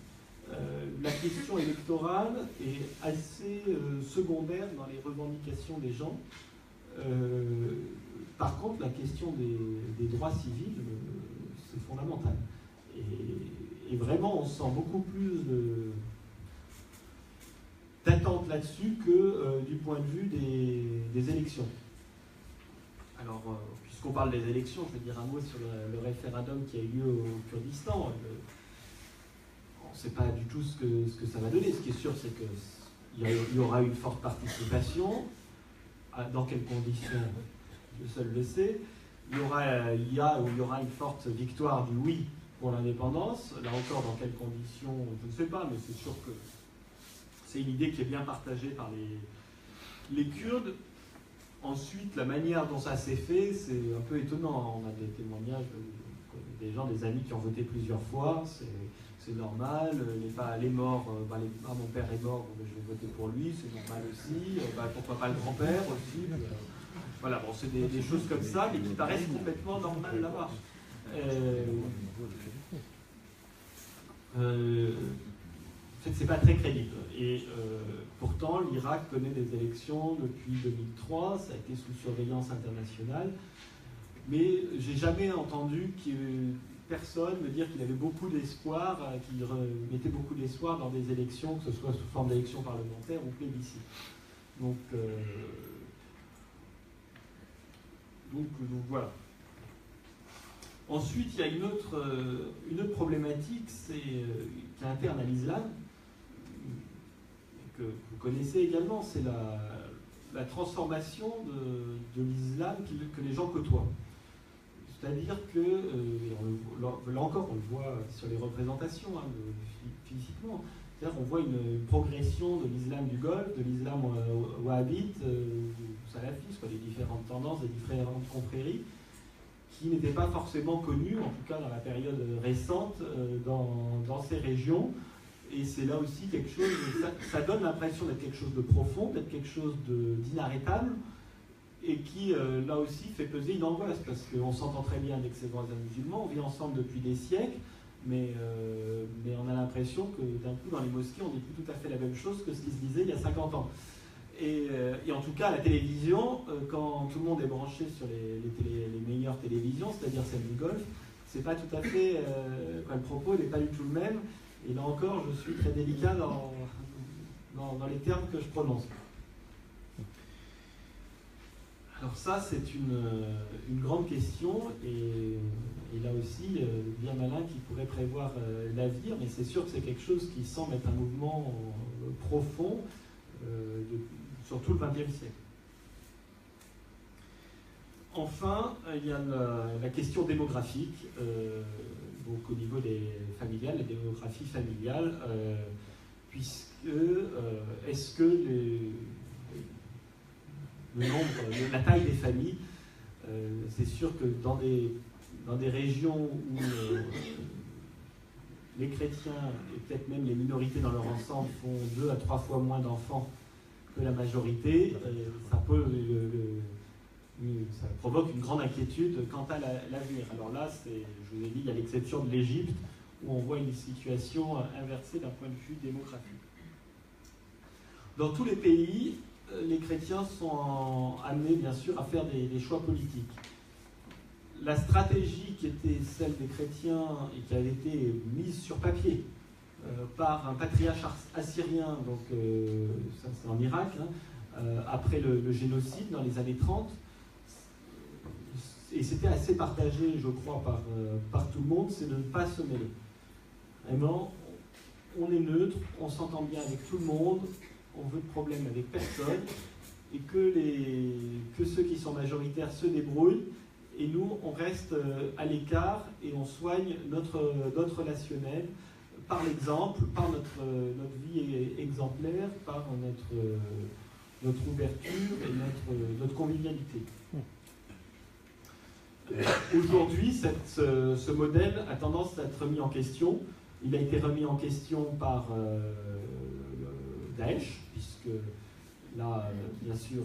La question électorale est assez secondaire dans les revendications des gens. Par contre, la question des droits civils, c'est fondamental. Et vraiment, on sent beaucoup plus d'attente là-dessus que du point de vue des élections. Alors, puisqu'on parle des élections, je vais dire un mot sur le référendum qui a eu lieu au Kurdistan. On ne sait pas du tout ce que ça va donner. Ce qui est sûr, c'est qu'il y aura une forte participation. Dans quelles conditions, le seul le sait. Il y aura une forte victoire du oui pour l'indépendance. Là encore, dans quelles conditions, je ne sais pas, mais c'est sûr que c'est une idée qui est bien partagée par les Kurdes. Ensuite, la manière dont ça s'est fait, c'est un peu étonnant. On a des témoignages des gens, des amis qui ont voté plusieurs fois. C'est normal. Les morts, mon père est mort, je vais voter pour lui, c'est normal aussi. Pourquoi pas le grand-père aussi. Voilà, bon, c'est des choses comme ça, mais qui paraissent complètement normales là-bas. En fait, c'est pas très crédible. Et pourtant, l'Irak connaît des élections depuis 2003, ça a été sous surveillance internationale, mais j'ai jamais entendu personne me dire qu'il avait beaucoup d'espoir, qu'il mettait beaucoup d'espoir dans des élections, que ce soit sous forme d'élections parlementaires ou plébiscite. Donc voilà. Ensuite, il y a une autre problématique, qui est interne à l'islam, que vous connaissez également, c'est la transformation de l'islam que les gens côtoient. C'est-à-dire que, là encore, on le voit sur les représentations, physiquement, c'est-à-dire qu'on voit une progression de l'islam du Golfe, de l'islam wahhabite, salafiste, les différentes tendances, les différentes confréries, qui n'étaient pas forcément connues, en tout cas dans la période récente, dans ces régions. Et c'est là aussi quelque chose, ça donne l'impression d'être quelque chose de profond, d'être quelque chose d'inarrêtable, et qui, là aussi, fait peser une angoisse, parce qu'on s'entend très bien avec ses voisins musulmans, on vit ensemble depuis des siècles, mais on a l'impression que d'un coup, dans les mosquées, on ne dit plus tout à fait la même chose que ce qui se disait il y a 50 ans. Et en tout cas, à la télévision, quand tout le monde est branché sur les meilleures télévisions, c'est-à-dire celle du Golfe, c'est pas tout à fait, le propos n'est pas du tout le même. Et là encore, je suis très délicat dans les termes que je prononce. Alors ça, c'est une grande question, et là aussi, bien malin qui pourrait prévoir l'avenir, mais c'est sûr que c'est quelque chose qui semble être un mouvement profond, sur tout le XXe siècle. Enfin, il y a la question démographique, donc au niveau la démographie familiale, puisque est-ce que la taille des familles, c'est sûr que dans des régions où les chrétiens et peut-être même les minorités dans leur ensemble font 2 à 3 fois moins d'enfants que la majorité, ça provoque une grande inquiétude quant à l'avenir. Alors là, je vous ai dit, il y a l'exception de l'Égypte, où on voit une situation inversée d'un point de vue démographique. Dans tous les pays, les chrétiens sont amenés, bien sûr, à faire des choix politiques. La stratégie qui était celle des chrétiens et qui avait été mise sur papier par un patriarche assyrien, donc ça c'est en Irak, après le génocide dans les années 30, et c'était assez partagé, je crois, par tout le monde, c'est de ne pas se mêler. Vraiment, on est neutre, on s'entend bien avec tout le monde, on veut de problème avec personne, et que ceux qui sont majoritaires se débrouillent, et nous, on reste à l'écart et on soigne notre relationnel par l'exemple, par notre vie exemplaire, par notre ouverture et notre convivialité. Aujourd'hui, ce modèle a tendance à être remis en question. Il a été remis en question par Daesh, puisque là, bien sûr,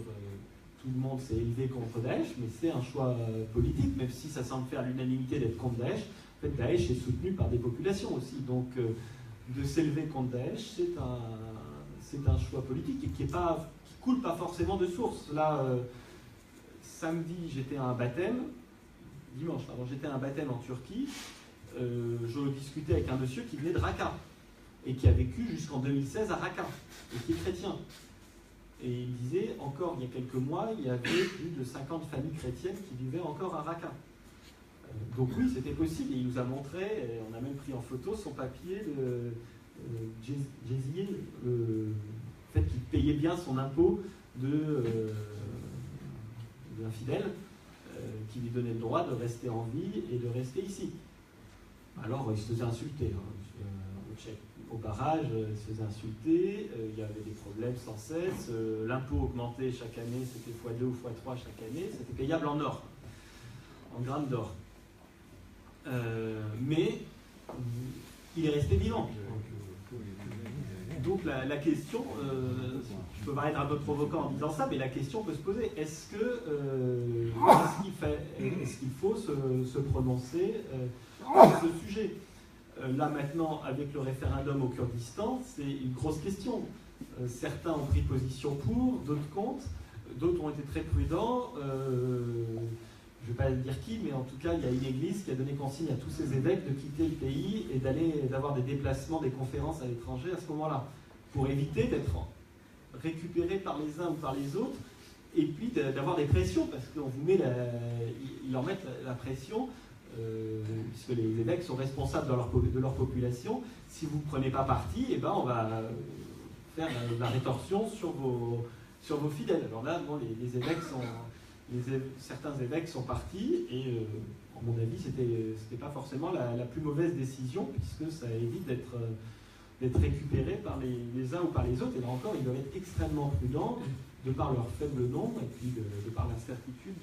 tout le monde s'est élevé contre Daesh, mais c'est un choix politique, même si ça semble faire l'unanimité d'être contre Daesh. En fait, Daesh est soutenu par des populations aussi. Donc, de s'élever contre Daesh, c'est un choix politique et qui coule pas forcément de source. Là, samedi, j'étais à un baptême. Dimanche, pardon, j'étais à un baptême en Turquie. Je discutais avec un monsieur qui venait de Raqqa et qui a vécu jusqu'en 2016 à Raqqa et qui est chrétien. Et il disait, encore il y a quelques mois, il y avait plus de 50 familles chrétiennes qui vivaient encore à Raqqa. Donc oui, c'était possible. Et il nous a montré, et on a même pris en photo son papier de Jésier, le fait qu'il payait bien son impôt d'un fidèle qui lui donnait le droit de rester en vie et de rester ici. Alors, il se faisait insulter. Au barrage, il se faisait insulter, il y avait des problèmes sans cesse, l'impôt augmentait chaque année, c'était x2 ou x3 chaque année, c'était payable en or, en grammes d'or. Mais il est resté vivant. Donc la question, je peux paraître un peu provoquant en disant ça, mais la question peut se poser, est-ce qu'il faut se prononcer sur ce sujet? Là maintenant, avec le référendum au Kurdistan, c'est une grosse question. Certains ont pris position pour, d'autres contre, d'autres ont été très prudents. Je ne vais pas dire qui, mais en tout cas, il y a une église qui a donné consigne à tous ses évêques de quitter le pays et d'avoir des déplacements, des conférences à l'étranger à ce moment-là, pour éviter d'être récupérés par les uns ou par les autres, et puis d'avoir des pressions, parce qu'on vous met ils leur mettent la pression, puisque les évêques sont responsables de leur population. Si vous ne prenez pas parti, eh ben, on va faire la rétorsion sur vos fidèles. Alors là, bon, les évêques certains évêques sont partis et, à mon avis, c'était pas forcément la plus mauvaise décision, puisque ça évite d'être récupéré par les uns ou par les autres. Et là encore, ils doivent être extrêmement prudents de par leur faible nombre et puis de par l'incertitude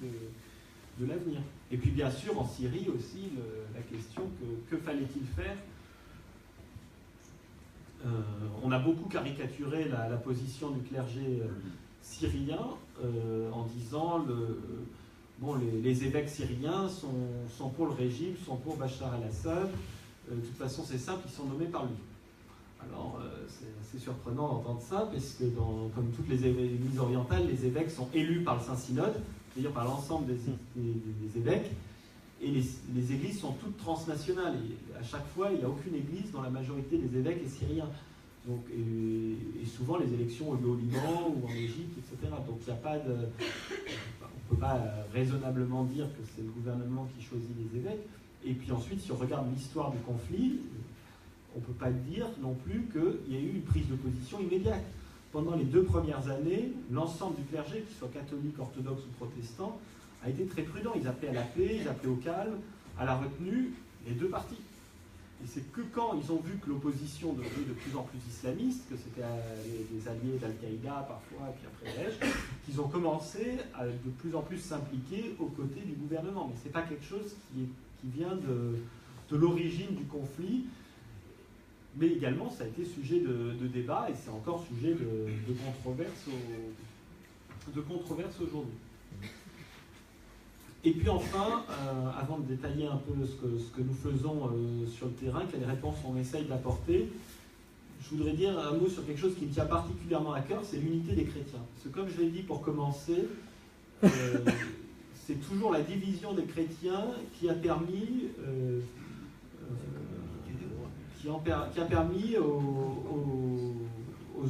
de l'avenir. Et puis bien sûr, en Syrie aussi, la question que fallait-il faire? On a beaucoup caricaturé la position du clergé syrien en disant les évêques syriens sont pour le régime, sont pour Bachar el-Assad. De toute façon, c'est simple, ils sont nommés par lui. Alors, c'est assez surprenant d'entendre ça, parce que comme toutes les églises orientales, les évêques sont élus par le Saint-Synode, c'est-à-dire par l'ensemble des évêques, et les églises sont toutes transnationales. Et à chaque fois, il n'y a aucune église dont la majorité des évêques est syrienne. Donc, et souvent, les élections ont lieu au Liban ou en Égypte, etc. Donc, il n'y a pas on ne peut pas raisonnablement dire que c'est le gouvernement qui choisit les évêques. Et puis ensuite, si on regarde l'histoire du conflit, on ne peut pas dire non plus qu'il y a eu une prise de position immédiate. Pendant les 2 premières années, l'ensemble du clergé, qu'il soit catholique, orthodoxe ou protestant, a été très prudent. Ils appelaient à la paix, ils appelaient au calme, à la retenue, les deux parties. Et c'est que quand ils ont vu que l'opposition devenait de plus en plus islamiste, que c'était des alliés d'Al-Qaïda parfois, et puis après Daesh, qu'ils ont commencé à de plus en plus s'impliquer aux côtés du gouvernement. Mais ce n'est pas quelque chose qui vient de l'origine du conflit. Mais également, ça a été sujet de débat et c'est encore sujet de controverse aujourd'hui. Et puis enfin, avant de détailler un peu ce que nous faisons sur le terrain, quelles réponses on essaye d'apporter, je voudrais dire un mot sur quelque chose qui me tient particulièrement à cœur, c'est l'unité des chrétiens. Parce que comme je l'ai dit pour commencer, c'est toujours la division des chrétiens qui a permis... qui a permis aux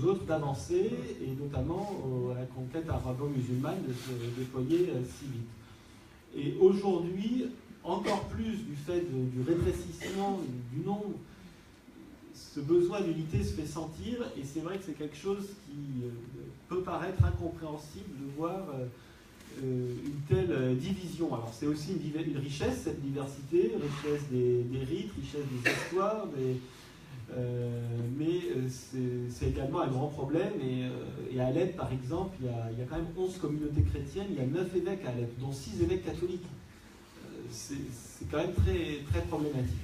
autres d'avancer, et notamment à la conquête arabo-musulmane de se déployer si vite. Et aujourd'hui, encore plus du fait du rétrécissement du nombre, ce besoin d'unité se fait sentir, et c'est vrai que c'est quelque chose qui peut paraître incompréhensible de voir une telle division. Alors c'est aussi une richesse, cette diversité, richesse des rites, richesse des histoires, Mais c'est également un grand problème. Et à Alep, par exemple, il y a quand même 11 communautés chrétiennes, il y a 9 évêques à Alep, dont 6 évêques catholiques. C'est quand même très, très problématique.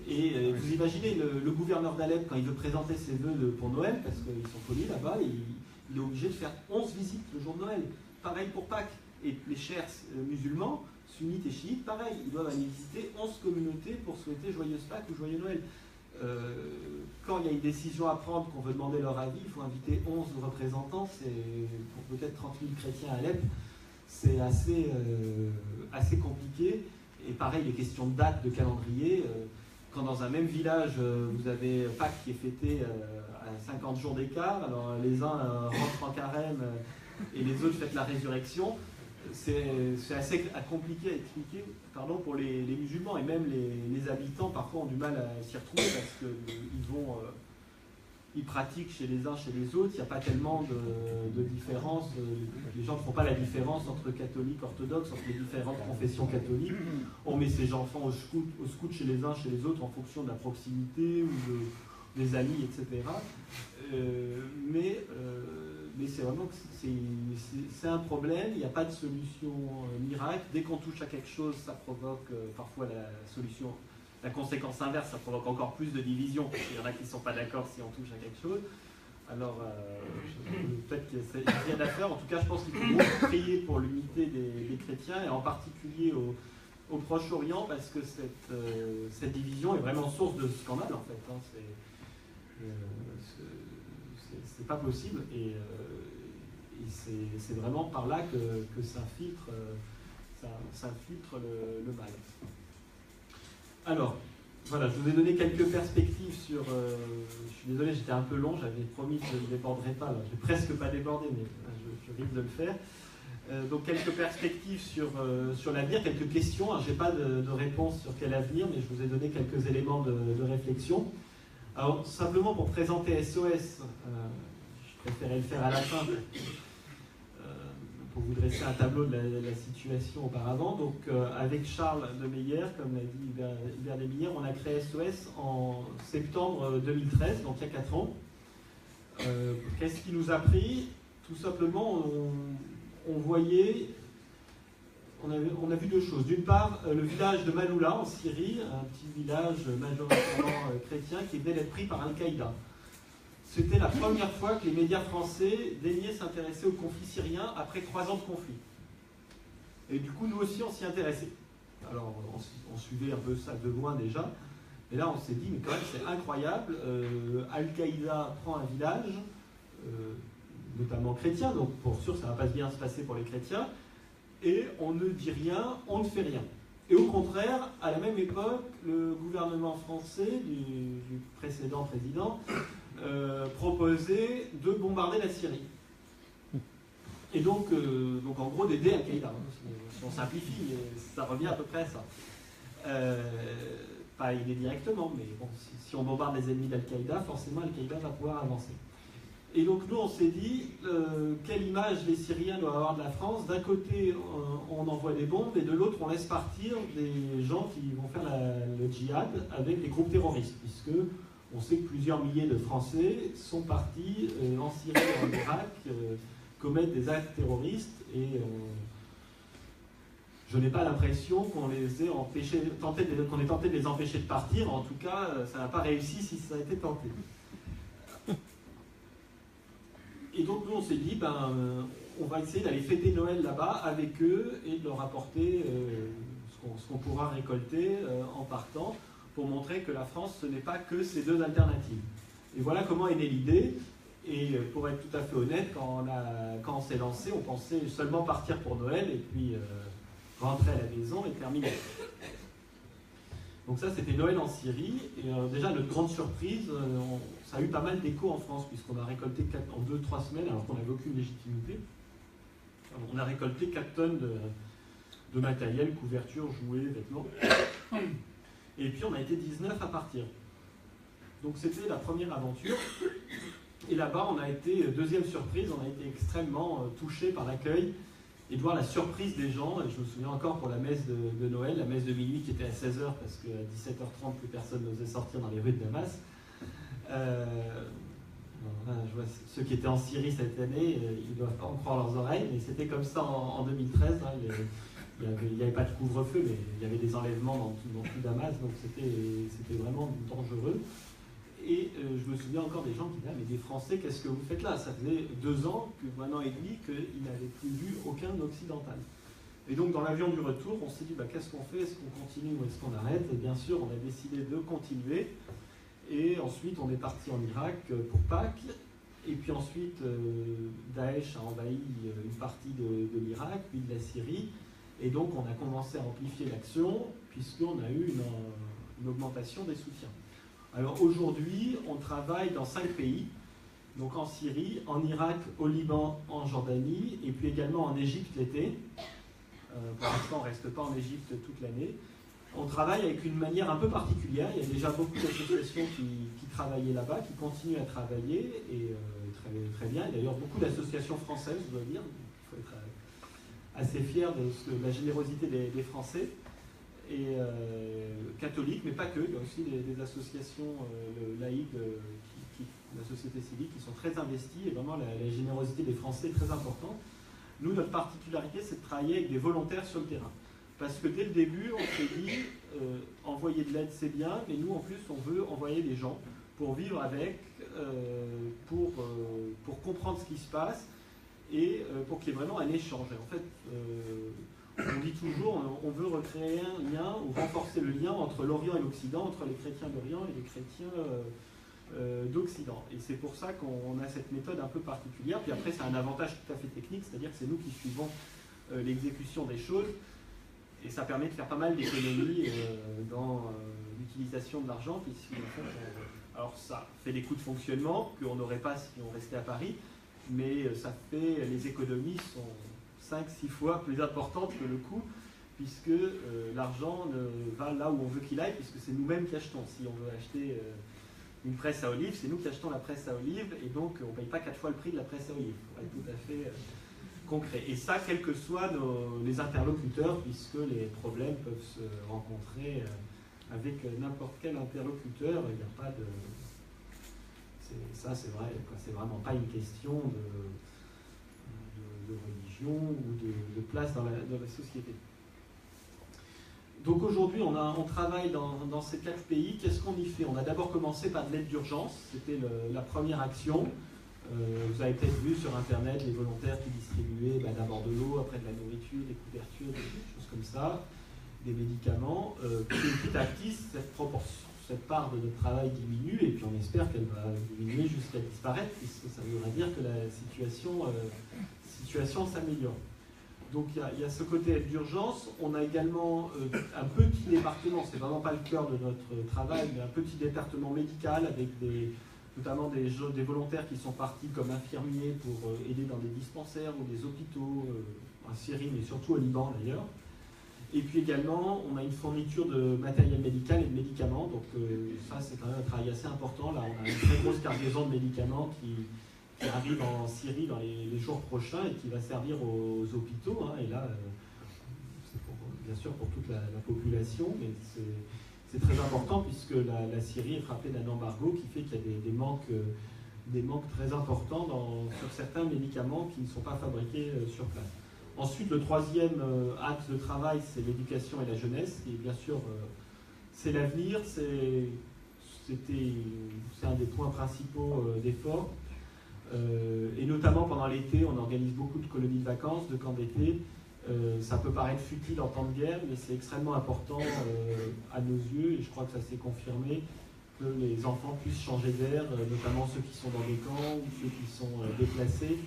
Et vous imaginez le gouverneur d'Alep, quand il veut présenter ses vœux pour Noël, parce qu'ils sont connus là-bas, il est obligé de faire 11 visites le jour de Noël. Pareil pour Pâques. Et les chers musulmans, sunnites et chiites, pareil, ils doivent aller visiter 11 communautés pour souhaiter joyeuse Pâques ou joyeux Noël. Quand il y a une décision à prendre, qu'on veut demander leur avis, il faut inviter 11 représentants, c'est pour peut-être 30 000 chrétiens à Alep, c'est assez compliqué. Et pareil, les questions de date, de calendrier, quand dans un même village, vous avez Pâques qui est fêté à 50 jours d'écart, alors les uns rentrent en carême et les autres fêtent la résurrection, c'est assez compliqué à expliquer pour les musulmans, et même les habitants parfois ont du mal à s'y retrouver parce qu'ils pratiquent chez les uns, chez les autres, il n'y a pas tellement de différence, les gens ne font pas la différence entre catholiques, orthodoxes, entre les différentes confessions catholiques. On met ses enfants au scout chez les uns, chez les autres en fonction de la proximité ou des amis, etc. Mais c'est vraiment c'est un problème, il n'y a pas de solution miracle. Dès qu'on touche à quelque chose, ça provoque parfois la conséquence inverse, ça provoque encore plus de division, parce qu'il y en a qui ne sont pas d'accord si on touche à quelque chose. Alors, peut-être qu'il n'y a rien à faire. En tout cas, je pense qu'il faut beaucoup prier pour l'unité des chrétiens, et en particulier au Proche-Orient, parce que cette division est vraiment source de scandale, en fait. C'est pas possible, et c'est vraiment par là que s'infiltre le mal. Alors, voilà, je vous ai donné quelques perspectives sur... je suis désolé, j'étais un peu long, j'avais promis que je ne déborderais pas, je n'ai presque pas débordé, mais je risque de le faire. Donc quelques perspectives sur l'avenir, quelques questions. Je n'ai pas de réponse sur quel avenir, mais je vous ai donné quelques éléments de réflexion. Alors, simplement pour présenter SOS, je préférais le faire à la fin, pour vous dresser un tableau de la situation auparavant. Donc, avec Charles de Meyer, comme l'a dit Hubert Desmillers, on a créé SOS en septembre 2013, donc il y a 4 ans. Qu'est-ce qui nous a pris? Tout simplement, on a vu deux choses. D'une part, le village de Maloula en Syrie, un petit village majoritairement chrétien qui venait d'être pris par Al-Qaïda. C'était la première fois que les médias français daignaient s'intéresser au conflit syrien après 3 ans de conflit. Et du coup, nous aussi, on s'y intéressait. Alors, on suivait un peu ça de loin déjà. Et là, on s'est dit, mais quand même, c'est incroyable. Al-Qaïda prend un village, notamment chrétien, donc pour sûr, ça ne va pas bien se passer pour les chrétiens. Et on ne dit rien, on ne fait rien. Et au contraire, à la même époque, le gouvernement français du précédent président proposait de bombarder la Syrie. Et donc en gros, d'aider Al-Qaïda. Si on simplifie, ça revient à peu près à ça. Pas aider directement, mais bon, si on bombarde les ennemis d'Al-Qaïda, forcément Al-Qaïda va pouvoir avancer. Et donc nous, on s'est dit, quelle image les Syriens doivent avoir de la France? D'un côté, on envoie des bombes, et de l'autre, on laisse partir des gens qui vont faire le djihad avec des groupes terroristes, puisque on sait que plusieurs milliers de Français sont partis en Syrie et en Irak commettre des actes terroristes, et je n'ai pas l'impression qu'on les ait qu'on ait tenté de les empêcher de partir. En tout cas, ça n'a pas réussi si ça a été tenté. Et donc nous on s'est dit, on va essayer d'aller fêter Noël là-bas avec eux et de leur apporter ce qu'on pourra récolter en partant, pour montrer que la France, ce n'est pas que ces deux alternatives. Et voilà comment est née l'idée. Et pour être tout à fait honnête, quand on s'est lancé, on pensait seulement partir pour Noël et puis rentrer à la maison et terminer. Donc ça, c'était Noël en Syrie. Et déjà, notre grande surprise, ça a eu pas mal d'écho en France, puisqu'on a récolté en 2-3 semaines, alors qu'on n'avait aucune légitimité. On a récolté 4 tonnes de matériel, couverture, jouets, vêtements. Et puis on a été 19 à partir. Donc c'était la première aventure. Et là-bas, on a été, deuxième surprise, on a été extrêmement touchés par l'accueil et de voir la surprise des gens. Et je me souviens encore pour la messe de Noël, la messe de minuit qui était à 16h, parce qu'à 17h30, plus personne n'osait sortir dans les rues de Damas. Je vois ceux qui étaient en Syrie cette année, ils ne doivent pas en croire leurs oreilles, mais c'était comme ça en 2013. Hein, il n'y avait pas de couvre-feu, mais il y avait des enlèvements dans tout Damas, donc c'était vraiment dangereux. Et je me souviens encore des gens qui disaient « mais des Français, qu'est-ce que vous faites là ?» Ça faisait 2 ans, 1 an et demi, qu'ils n'avaient plus vu aucun occidental. Et donc dans l'avion du retour, on s'est dit « qu'est-ce qu'on fait? Est-ce qu'on continue ou est-ce qu'on arrête ?» Et bien sûr, on a décidé de continuer. Et ensuite, on est parti en Irak pour Pâques. Et puis ensuite, Daesh a envahi une partie de l'Irak, puis de la Syrie. Et donc, on a commencé à amplifier l'action, puisqu'on a eu une augmentation des soutiens. Alors aujourd'hui, on travaille dans 5 pays. Donc en Syrie, en Irak, au Liban, en Jordanie, et puis également en Égypte l'été. Pour l'instant, on ne reste pas en Égypte toute l'année. On travaille avec une manière un peu particulière. Il y a déjà beaucoup d'associations qui travaillaient là-bas, qui continuent à travailler, et très, très bien. Et d'ailleurs, beaucoup d'associations françaises, je dois dire. Il faut être assez fier de la générosité des Français, et catholiques, mais pas que. Il y a aussi des associations laïques, la société civile, qui sont très investies, et vraiment la générosité des Français est très importante. Nous, notre particularité, c'est de travailler avec des volontaires sur le terrain. Parce que dès le début, on s'est dit, envoyer de l'aide, c'est bien, mais nous, en plus, on veut envoyer des gens pour vivre avec, pour comprendre ce qui se passe, et pour qu'il y ait vraiment un échange. Et en fait, on dit toujours, on veut recréer un lien, ou renforcer le lien entre l'Orient et l'Occident, entre les chrétiens d'Orient et les chrétiens d'Occident. Et c'est pour ça qu'on a cette méthode un peu particulière. Puis après, c'est un avantage tout à fait technique, c'est-à-dire que c'est nous qui suivons l'exécution des choses. Et ça permet de faire pas mal d'économies dans l'utilisation de l'argent, puisque en fait, alors ça fait des coûts de fonctionnement qu'on n'aurait pas si on restait à Paris, mais ça fait, les économies sont 5-6 fois plus importantes que le coût, puisque l'argent va là où on veut qu'il aille, puisque c'est nous-mêmes qui achetons. Si on veut acheter une presse à olives, c'est nous qui achetons la presse à olives, et donc on ne paye pas 4 fois le prix de la presse à olives, pour être tout à fait concret. Et ça, quels que soient les interlocuteurs, puisque les problèmes peuvent se rencontrer avec n'importe quel interlocuteur, il n'y a pas de... Ça, c'est vrai, c'est vraiment pas une question de religion ou de place dans la société. Donc aujourd'hui, on travaille dans ces 4 pays. Qu'est-ce qu'on y fait? On a d'abord commencé par de l'aide d'urgence, c'était la première action. Vous avez peut-être vu sur Internet les volontaires qui distribuaient d'abord de l'eau, après de la nourriture, des couvertures, des choses comme ça, des médicaments. Petit à petit, cette part de notre travail diminue, et puis on espère qu'elle va diminuer jusqu'à disparaître, puisque ça voudrait dire que la situation s'améliore. Donc il y a ce côté d'urgence. On a également un petit département, c'est vraiment pas le cœur de notre travail, mais un petit département médical avec notamment des volontaires qui sont partis comme infirmiers pour aider dans des dispensaires ou des hôpitaux en Syrie, mais surtout au Liban d'ailleurs. Et puis également, on a une fourniture de matériel médical et de médicaments, donc ça c'est quand même un travail assez important. Là, on a une très grosse cargaison de médicaments qui arrive en Syrie dans les jours prochains et qui va servir aux hôpitaux. Hein, et là, c'est bien sûr pour toute la population, mais c'est très important puisque la Syrie est frappée d'un embargo qui fait qu'il y a des manques très importants sur certains médicaments qui ne sont pas fabriqués sur place. Ensuite, le troisième axe de travail, c'est l'éducation et la jeunesse, et bien sûr, c'est l'avenir, c'est un des points principaux d'effort. Et notamment pendant l'été, on organise beaucoup de colonies de vacances, de camps d'été. Ça peut paraître futile en temps de guerre, mais c'est extrêmement important à nos yeux, et je crois que ça s'est confirmé, que les enfants puissent changer d'air, notamment ceux qui sont dans des camps ou ceux qui sont déplacés,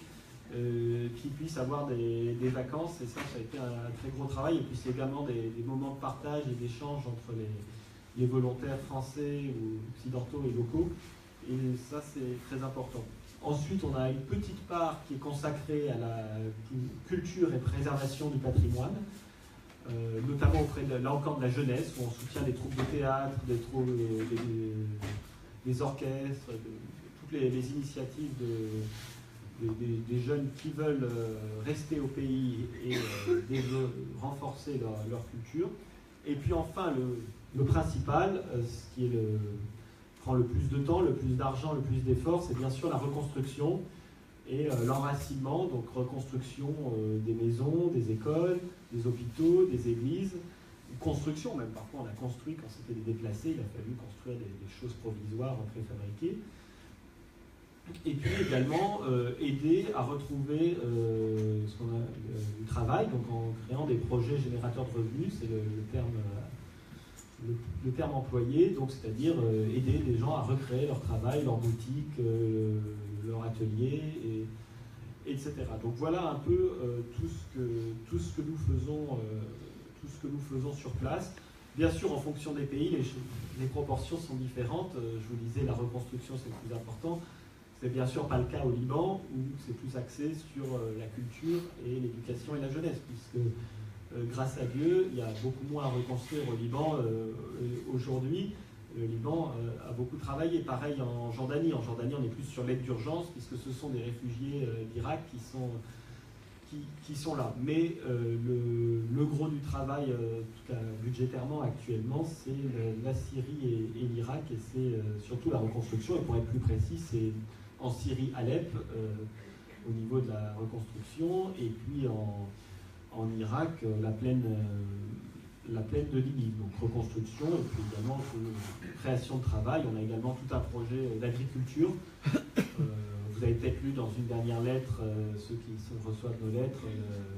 qui puissent avoir des vacances, et ça a été un très gros travail. Et puis c'est également des moments de partage et d'échange entre les volontaires français ou occidentaux et locaux, et ça c'est très important. Ensuite, on a une petite part qui est consacrée à la culture et préservation du patrimoine, notamment auprès, là encore, de la jeunesse, où on soutient des troupes de théâtre, des orchestres, toutes les initiatives des jeunes qui veulent rester au pays et renforcer leur culture. Et puis enfin, le principal, ce qui est prend le plus de temps, le plus d'argent, le plus d'efforts, c'est bien sûr la reconstruction et l'enracinement, donc reconstruction des maisons, des écoles, des hôpitaux, des églises, construction même, parfois on a construit quand c'était des déplacés, il a fallu construire des choses provisoires préfabriquées. Et puis également aider à retrouver ce qu'on a, du travail, donc en créant des projets générateurs de revenus, c'est le terme employé, donc c'est-à-dire aider les gens à recréer leur travail, leur boutique, leur atelier, etc. Donc voilà un peu tout ce que nous faisons sur place. Bien sûr, en fonction des pays, les proportions sont différentes. Je vous disais, la reconstruction, c'est le plus important. C'est bien sûr pas le cas au Liban, où c'est plus axé sur la culture et l'éducation et la jeunesse, puisque grâce à Dieu, il y a beaucoup moins à reconstruire au Liban aujourd'hui. Le Liban a beaucoup travaillé. Pareil en Jordanie. En Jordanie, on est plus sur l'aide d'urgence, puisque ce sont des réfugiés d'Irak qui sont là. Mais le gros du travail, en tout cas budgétairement actuellement, c'est la Syrie et l'Irak, et c'est surtout la reconstruction. Et pour être plus précis, c'est en Syrie, Alep, au niveau de la reconstruction, et puis en Irak, la plaine de Libye, donc reconstruction, et puis également création de travail. On a également tout un projet d'agriculture. Vous avez peut-être lu dans une dernière lettre, ceux qui reçoivent nos lettres,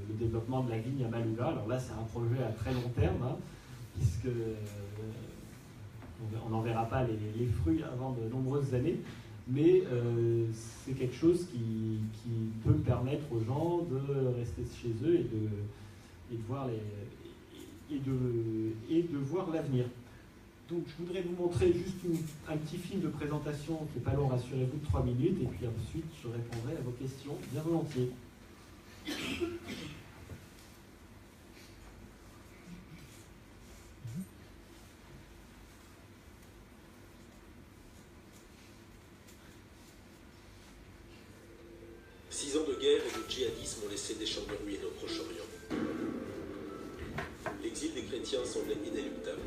le développement de la vigne à Maaloula. Alors là, c'est un projet à très long terme, hein, puisque on n'en verra pas les fruits avant de nombreuses années, mais c'est quelque chose qui peut permettre aux gens de rester chez eux et de voir l'avenir. Donc je voudrais vous montrer juste un petit film de présentation qui n'est pas long, rassurez-vous, de 3 minutes, et puis ensuite je répondrai à vos questions bien volontiers. 6 ans de guerre et de djihadisme ont laissé des champs de ruines au Proche-Orient. L'exil des chrétiens semblait inéluctable.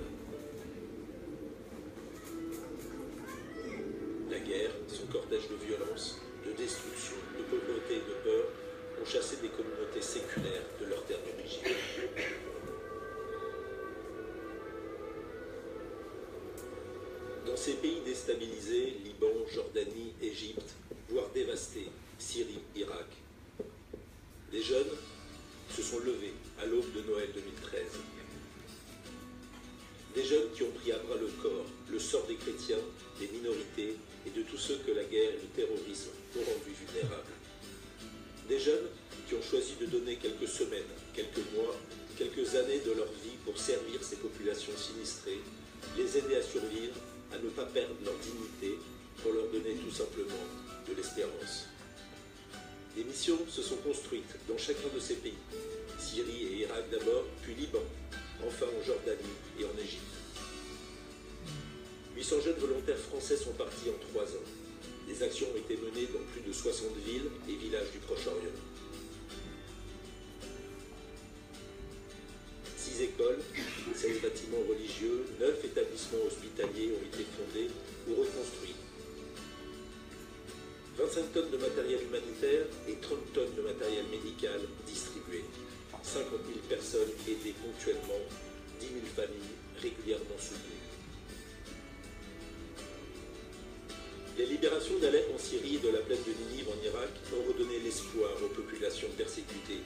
La guerre, son cortège de violence, de destruction, de pauvreté et de peur ont chassé des communautés séculaires de leur terre d'origine. Dans ces pays déstabilisés, Liban, Jordanie, Égypte, voire dévastés, Syrie, Irak, des jeunes se sont levés à l'aube de Noël 2013. Des jeunes qui ont pris à bras le corps le sort des chrétiens, des minorités et de tous ceux que la guerre et le terrorisme ont rendus vulnérables. Des jeunes qui ont choisi de donner quelques semaines, quelques mois, quelques années de leur vie pour servir ces populations sinistrées, les aider à survivre, à ne pas perdre leur dignité, pour leur donner tout simplement de l'espérance. Des missions se sont construites dans chacun de ces pays, Syrie et Irak d'abord, puis Liban, enfin en Jordanie et en Égypte. 800 jeunes volontaires français sont partis en 3 ans. Des actions ont été menées dans plus de 60 villes et villages du Proche-Orient. 6 écoles, 16 bâtiments religieux, 9 établissements hospitaliers ont été fondés ou reconstruits. 25 tonnes de matériel humanitaire et 30 tonnes de matériel médical distribués. 50 000 personnes aidées ponctuellement, 10 000 familles régulièrement soutenues. Les libérations d'Alep en Syrie et de la plaine de Ninive en Irak ont redonné l'espoir aux populations persécutées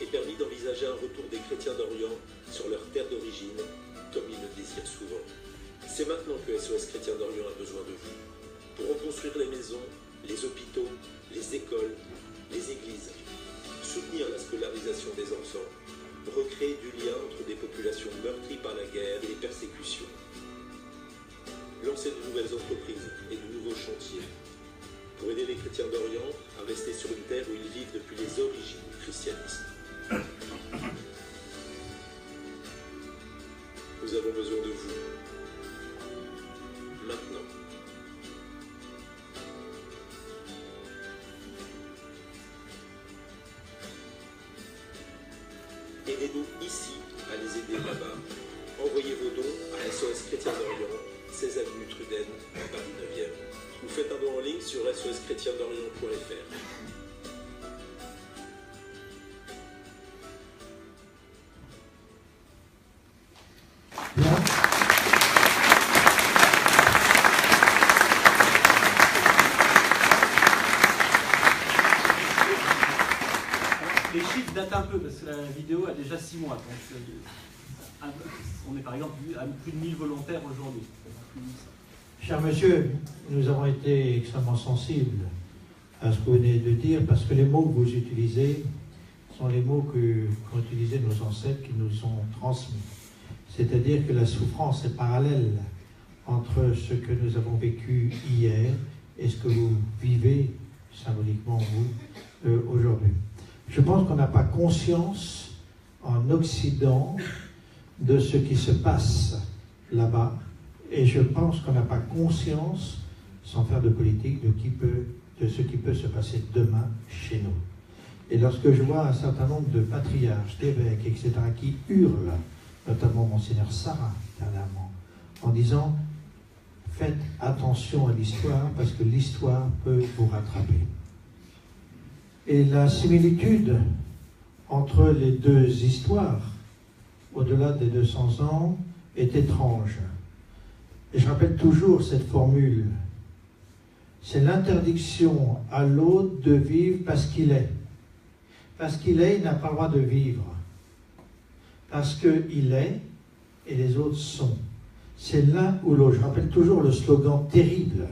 et permis d'envisager un retour des chrétiens d'Orient sur leur terre d'origine, comme ils le désirent souvent. C'est maintenant que SOS Chrétiens d'Orient a besoin de vous, pour reconstruire les maisons, les hôpitaux, les écoles, les églises, soutenir la scolarisation des enfants, recréer du lien entre des populations meurtries par la guerre et les persécutions, lancer de nouvelles entreprises et de nouveaux chantiers, pour aider les chrétiens d'Orient à rester sur une terre où ils vivent depuis les origines du christianisme. Nous avons besoin de vous, maintenant. Aidez-nous ici à les aider là-bas. Envoyez vos dons à SOS Chrétiens d'Orient 16 avenue Truden, Paris 9e. Ou faites un don en ligne sur soschrétiendorient.fr. Les chiffres datent un peu parce que la vidéo a déjà 6 mois. Donc on est par exemple à plus de 1000 volontaires aujourd'hui. Cher monsieur, nous avons été extrêmement sensibles à ce que vous venez de dire parce que les mots que vous utilisez sont les mots qu'ont utilisés nos ancêtres qui nous ont transmis. C'est-à-dire que la souffrance est parallèle entre ce que nous avons vécu hier et ce que vous vivez symboliquement vous aujourd'hui. Je pense qu'on n'a pas conscience en Occident de ce qui se passe là-bas et je pense qu'on n'a pas conscience, sans faire de politique, de ce qui peut se passer demain chez nous. Et lorsque je vois un certain nombre de patriarches, d'évêques, etc., qui hurlent, notamment Monseigneur Sarah, dernièrement, en disant « Faites attention à l'histoire, parce que l'histoire peut vous rattraper. » Et la similitude entre les deux histoires, au-delà des 200 ans, est étrange. Et je rappelle toujours cette formule. C'est l'interdiction à l'autre de vivre parce qu'il est. Parce qu'il est, il n'a pas le droit de vivre. Parce qu'il est et les autres sont. C'est l'un ou l'autre. Je rappelle toujours le slogan terrible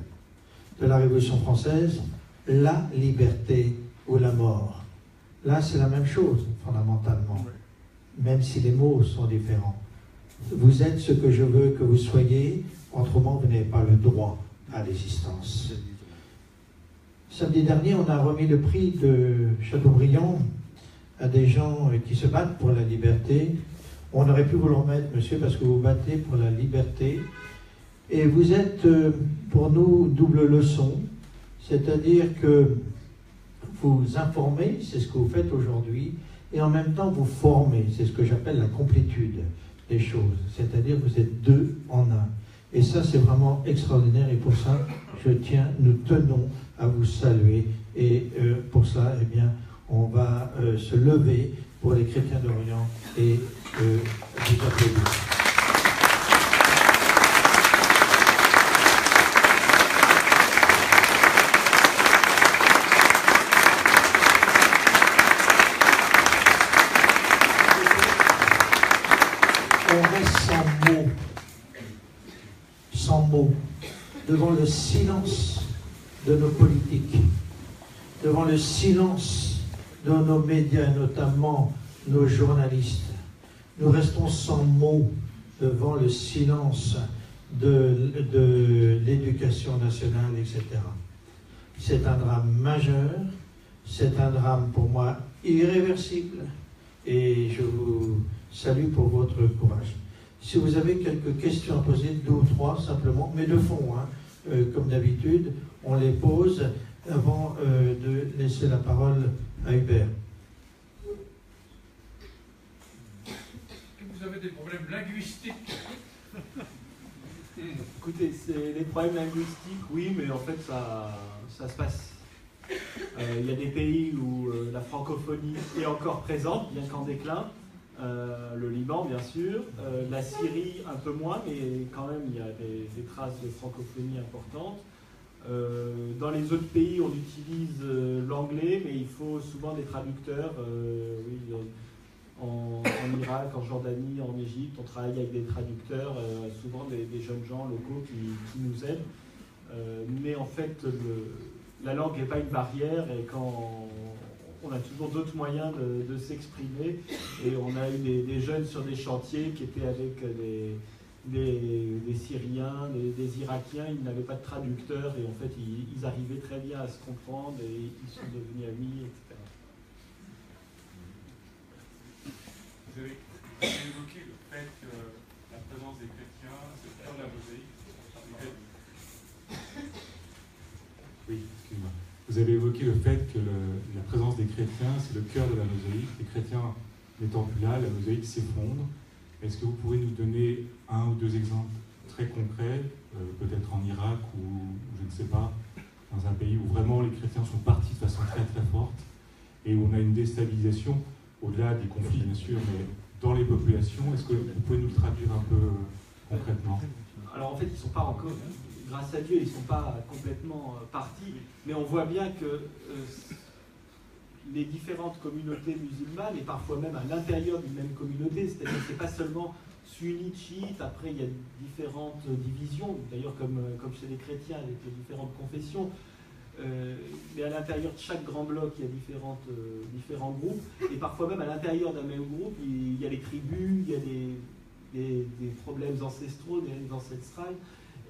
de la Révolution française, la liberté ou la mort. Là, c'est la même chose, fondamentalement, même si les mots sont différents. Vous êtes ce que je veux que vous soyez, autrement, vous n'avez pas le droit à l'existence. Samedi dernier, on a remis le prix de Chateaubriand à des gens qui se battent pour la liberté. On aurait pu vous le remettre, monsieur, parce que vous battez pour la liberté. Et vous êtes, pour nous, double leçon, c'est-à-dire que vous informez, c'est ce que vous faites aujourd'hui, et en même temps vous formez, c'est ce que j'appelle la complétude des choses, c'est-à-dire que vous êtes deux en un. Et ça, c'est vraiment extraordinaire, et pour ça, nous tenons à vous saluer, et pour ça, eh bien, on va se lever pour les chrétiens d'Orient et vous applaudir. Sans mots, devant le silence de nos politiques, devant le silence de nos médias, notamment nos journalistes. Nous restons sans mots devant le silence de l'éducation nationale, etc. C'est un drame majeur, c'est un drame pour moi irréversible, et je vous salue pour votre courage. Si vous avez quelques questions à poser, 2 ou 3 simplement, mais de fond, hein, comme d'habitude, on les pose avant de laisser la parole à Hubert. Vous avez des problèmes linguistiques? Écoutez, c'est les problèmes linguistiques, oui, mais en fait, ça se passe. Il y a des pays où la francophonie est encore présente, bien qu'en déclin. Le Liban, bien sûr. La Syrie, un peu moins, mais quand même, il y a des traces de francophonie importantes. Dans les autres pays, on utilise l'anglais, mais il faut souvent des traducteurs. Oui, en Irak, en Jordanie, en Égypte, on travaille avec des traducteurs, souvent des jeunes gens locaux qui nous aident. Mais en fait, la langue n'est pas une barrière, et quand on a toujours d'autres moyens de s'exprimer, et on a eu des jeunes sur des chantiers qui étaient avec des Syriens, des Irakiens, ils n'avaient pas de traducteur, et en fait ils arrivaient très bien à se comprendre, et ils sont devenus amis, etc. Vous avez évoqué le fait que la présence des chrétiens, c'est faire la mosaïque. Oui, excuse-moi. Vous avez évoqué le fait que la présence des chrétiens, c'est le cœur de la mosaïque. Les chrétiens n'étant plus là, la mosaïque s'effondre. Est-ce que vous pourrez nous donner 1 ou 2 exemples très concrets, peut-être en Irak ou je ne sais pas, dans un pays où vraiment les chrétiens sont partis de façon très très forte et où on a une déstabilisation, au-delà des conflits bien sûr, mais dans les populations. Est-ce que vous pouvez nous le traduire un peu concrètement? Alors en fait, ils ne sont pas encore, grâce à Dieu, ils ne sont pas complètement partis, mais on voit bien que les différentes communautés musulmanes, et parfois même à l'intérieur d'une même communauté, c'est-à-dire que ce n'est pas seulement sunnites, chiites, après il y a différentes divisions, d'ailleurs comme chez les chrétiens avec les différentes confessions, mais à l'intérieur de chaque grand bloc il y a différents groupes, et parfois même à l'intérieur d'un même groupe il y a les tribus, il y a des problèmes ancestraux, des haines ancestrales,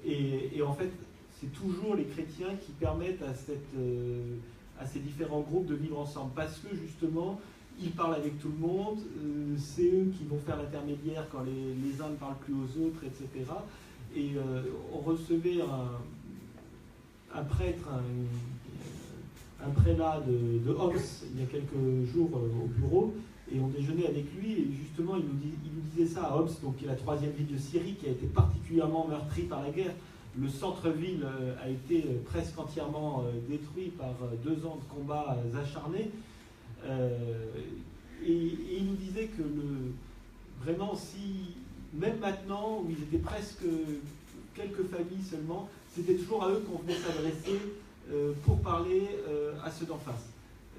et en fait c'est toujours les chrétiens qui permettent à ces différents groupes de vivre ensemble, parce que justement ils parlent avec tout le monde, c'est eux qui vont faire l'intermédiaire quand les uns ne parlent plus aux autres, etc. Et on recevait un prêtre, un prélat de Homs il y a quelques jours au bureau, et on déjeunait avec lui, et justement il nous disait ça à Homs, donc qui est la 3e ville de Syrie, qui a été particulièrement meurtrie par la guerre. Le centre-ville a été presque entièrement détruit par 2 ans de combats acharnés. Et il nous disait que vraiment, même maintenant, où ils étaient presque quelques familles seulement, c'était toujours à eux qu'on venait s'adresser pour parler à ceux d'en face.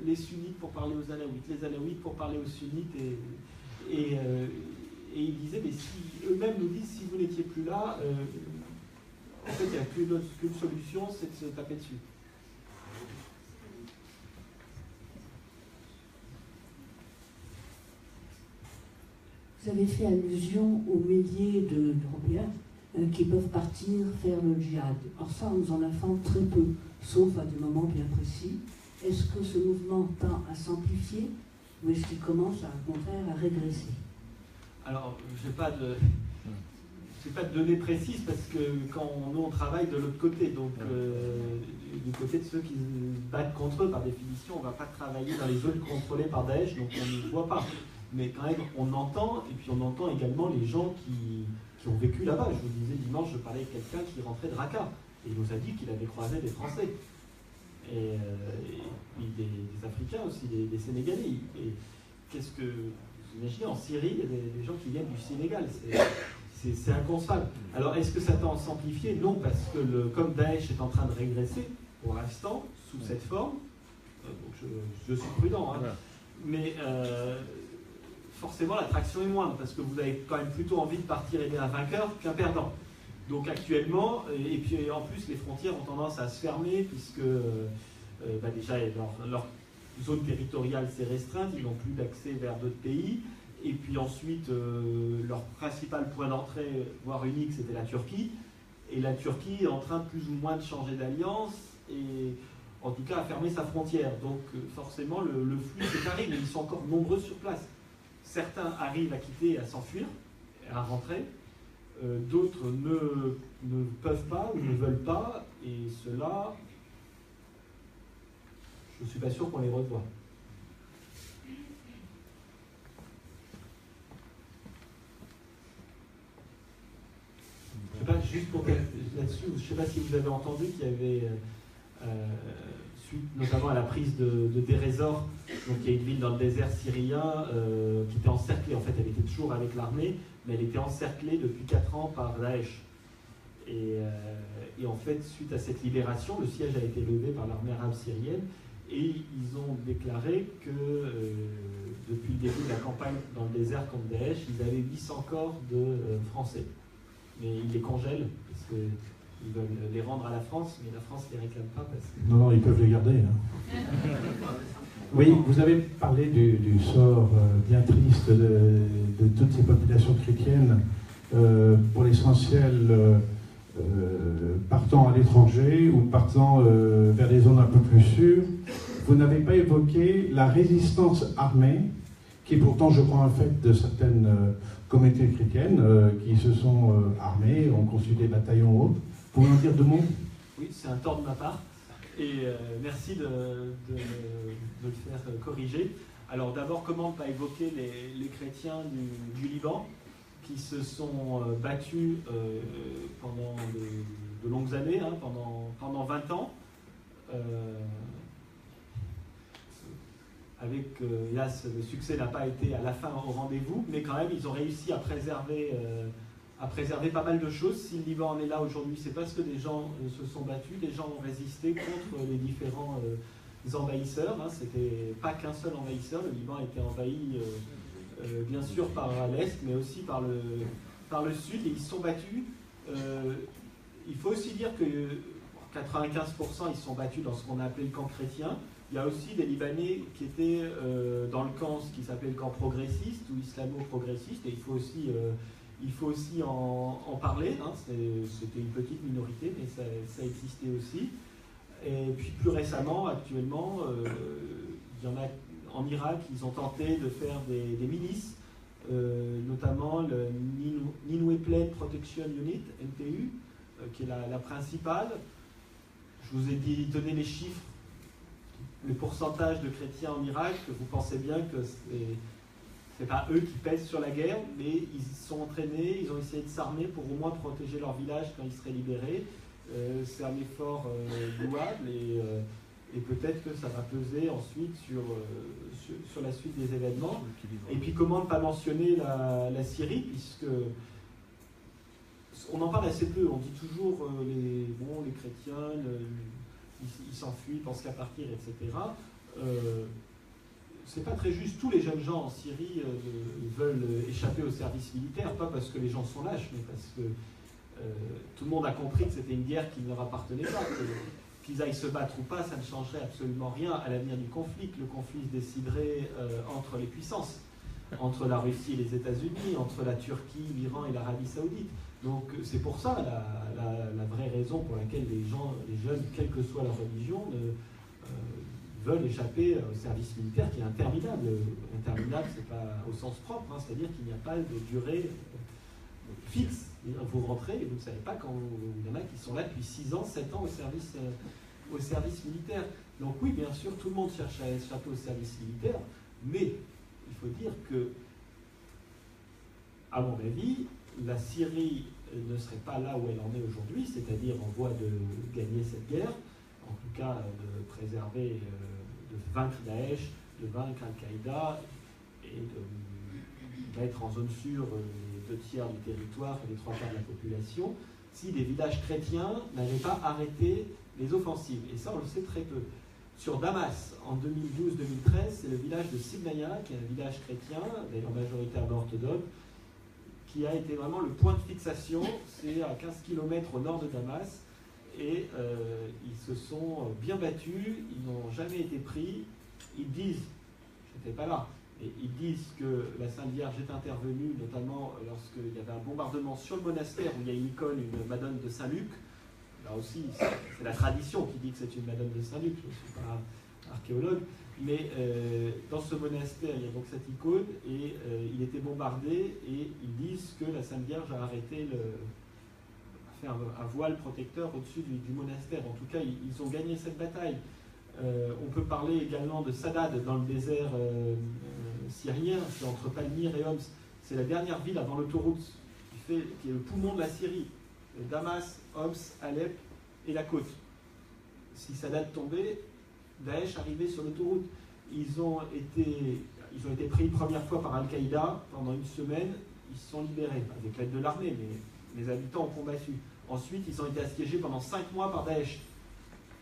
Les sunnites pour parler aux alaouites, les alaouites pour parler aux sunnites. Et il disait, mais si eux-mêmes nous disent, si vous n'étiez plus là, en fait, il n'y a qu'une solution, c'est de se taper dessus. Vous avez fait allusion aux milliers d'Européens qui peuvent partir faire le djihad. Or ça, nous en avons très peu, sauf à des moments bien précis. Est-ce que ce mouvement tend à s'amplifier ou est-ce qu'il commence, au contraire, à régresser? Alors, je n'ai pas de données précises parce que nous on travaille de l'autre côté, donc du côté de ceux qui se battent contre eux, par définition, on ne va pas travailler dans les zones contrôlées par Daesh, donc on ne voit pas. Mais quand même, on entend, et puis on entend également les gens qui ont vécu là-bas. Je vous disais dimanche, je parlais avec quelqu'un qui rentrait de Raqqa, et il nous a dit qu'il avait croisé des Français, et des Africains aussi, des Sénégalais. Et qu'est-ce que vous imaginez, en Syrie, il y a des gens qui viennent du Sénégal, c'est inconcevable. Alors est-ce que ça tend à s'amplifier? Non, parce que comme Daesh est en train de régresser, pour l'instant, sous cette forme, donc je suis prudent, hein, mais forcément l'attraction est moindre, parce que vous avez quand même plutôt envie de partir aider un vainqueur qu'un perdant. Donc actuellement, et puis en plus les frontières ont tendance à se fermer, puisque déjà leur zone territoriale s'est restreinte, ils n'ont plus d'accès vers d'autres pays, et puis ensuite leur principal point d'entrée, voire unique, c'était la Turquie, et la Turquie est en train plus ou moins de changer d'alliance, et en tout cas à fermer sa frontière. Donc forcément le flux se tarit, mais ils sont encore nombreux sur place. Certains arrivent à quitter, à s'enfuir, à rentrer. D'autres ne peuvent pas ou ne veulent pas, et ceux-là, je ne suis pas sûr qu'on les revoie. Je sais pas, juste pour là-dessus, je ne sais pas si vous avez entendu qu'il y avait, suite notamment à la prise de Deir ez-Zor, donc il y a une ville dans le désert syrien qui était encerclée, en fait elle était toujours avec l'armée, mais elle était encerclée depuis 4 ans par Daesh. Et en fait, suite à cette libération, le siège a été levé par l'armée arabe syrienne, et ils ont déclaré que depuis le début de la campagne dans le désert contre Daesh, ils avaient 800 corps de Français. Mais ils les congèlent, parce qu'ils veulent les rendre à la France, mais la France ne les réclame pas. Parce que... Non, ils peuvent les garder. Hein. Oui, vous avez parlé du sort bien triste de toutes ces populations chrétiennes, pour l'essentiel partant à l'étranger ou partant vers des zones un peu plus sûres. Vous n'avez pas évoqué la résistance armée, qui est pourtant, je crois, un fait de certaines communautés chrétiennes qui se sont armées, ont conçu des bataillons hauts. Vous pouvez en dire 2 mots? Oui, c'est un tort de ma part. Et merci de le faire corriger. Alors d'abord, comment ne pas évoquer les chrétiens du Liban, qui se sont battus pendant de longues années, hein, pendant 20 ans. Avec, hélas, le succès n'a pas été à la fin au rendez-vous, mais quand même, ils ont réussi à préserver pas mal de choses. Si le Liban en est là aujourd'hui, c'est parce que des gens se sont battus, des gens ont résisté contre les différents envahisseurs. Hein. C'était pas qu'un seul envahisseur, le Liban a été envahi bien sûr par l'Est, mais aussi par le Sud, et ils se sont battus. Il faut aussi dire que 95% ils se sont battus dans ce qu'on a appelé le camp chrétien. Il y a aussi des Libanais qui étaient dans le camp, ce qui s'appelait le camp progressiste ou islamo-progressiste, et il faut aussi en parler. Hein. C'était une petite minorité, mais ça existait aussi. Et puis plus récemment, actuellement, il y en a en Irak, ils ont tenté de faire des milices, notamment le Nineveh Plain Protection Unit, NPU, qui est la principale. Je vous ai donné les chiffres. Le pourcentage de chrétiens en Irak, vous pensez bien que c'est pas eux qui pèsent sur la guerre, mais ils se sont entraînés, ils ont essayé de s'armer pour au moins protéger leur village quand ils seraient libérés. C'est un effort louable et peut-être que ça va peser ensuite sur la suite des événements. Et puis comment ne pas mentionner la Syrie, puisque on en parle assez peu, on dit toujours les chrétiens, ils s'enfuient, ils pensent qu'à partir, etc. C'est pas très juste. Tous les jeunes gens en Syrie veulent échapper au service militaire, pas parce que les gens sont lâches, mais parce que tout le monde a compris que c'était une guerre qui ne leur appartenait pas. Qu'ils aillent se battre ou pas, ça ne changerait absolument rien à l'avenir du conflit. Que le conflit se déciderait entre les puissances, entre la Russie et les États-Unis, entre la Turquie, l'Iran et l'Arabie Saoudite. Donc c'est pour ça la vraie raison pour laquelle les jeunes, quelle que soit leur religion, veulent échapper au service militaire qui est interminable. Interminable, c'est pas au sens propre, hein, c'est-à-dire qu'il n'y a pas de durée fixe. Vous rentrez et vous ne savez pas quand il y en a qui sont là depuis 6 ans, 7 ans au service militaire. Donc oui, bien sûr, tout le monde cherche à échapper au service militaire, mais il faut dire que, à mon avis, la Syrie ne serait pas là où elle en est aujourd'hui, c'est-à-dire en voie de gagner cette guerre, en tout cas de préserver, de vaincre Daesh, de vaincre Al-Qaïda et de mettre en zone sûre les 2/3 du territoire et les 3/4 de la population, si les villages chrétiens n'avaient pas arrêté les offensives. Et ça, on le sait très peu. Sur Damas, en 2012-2013, c'est le village de Sibnaya, qui est un village chrétien, d'ailleurs majoritairement orthodoxe, qui a été vraiment le point de fixation. C'est à 15 km au nord de Damas, et ils se sont bien battus, ils n'ont jamais été pris. Ils disent, je n'étais pas là, et ils disent que la Sainte Vierge est intervenue, notamment lorsqu'il y avait un bombardement sur le monastère où il y a une icône, une Madone de Saint-Luc. Là aussi, c'est la tradition qui dit que c'est une Madone de Saint-Luc, je ne suis pas archéologue, mais dans ce monastère, il y a donc cette icône, et il était bombardé, et ils disent que la Sainte Vierge a arrêté a fait un voile protecteur au-dessus du monastère. En tout cas, ils ont gagné cette bataille. On peut parler également de Saadad dans le désert syrien, c'est entre Palmyre et Homs. C'est la dernière ville avant l'autoroute qui est le poumon de la Syrie. Damas, Homs, Alep et la côte. Si Saadad tombait, Daesh arrivait sur l'autoroute. Ils ont été pris une première fois par Al-Qaïda pendant une semaine. Ils se sont libérés avec l'aide de l'armée, mais les habitants ont combattu. Ensuite, ils ont été assiégés pendant 5 mois par Daesh.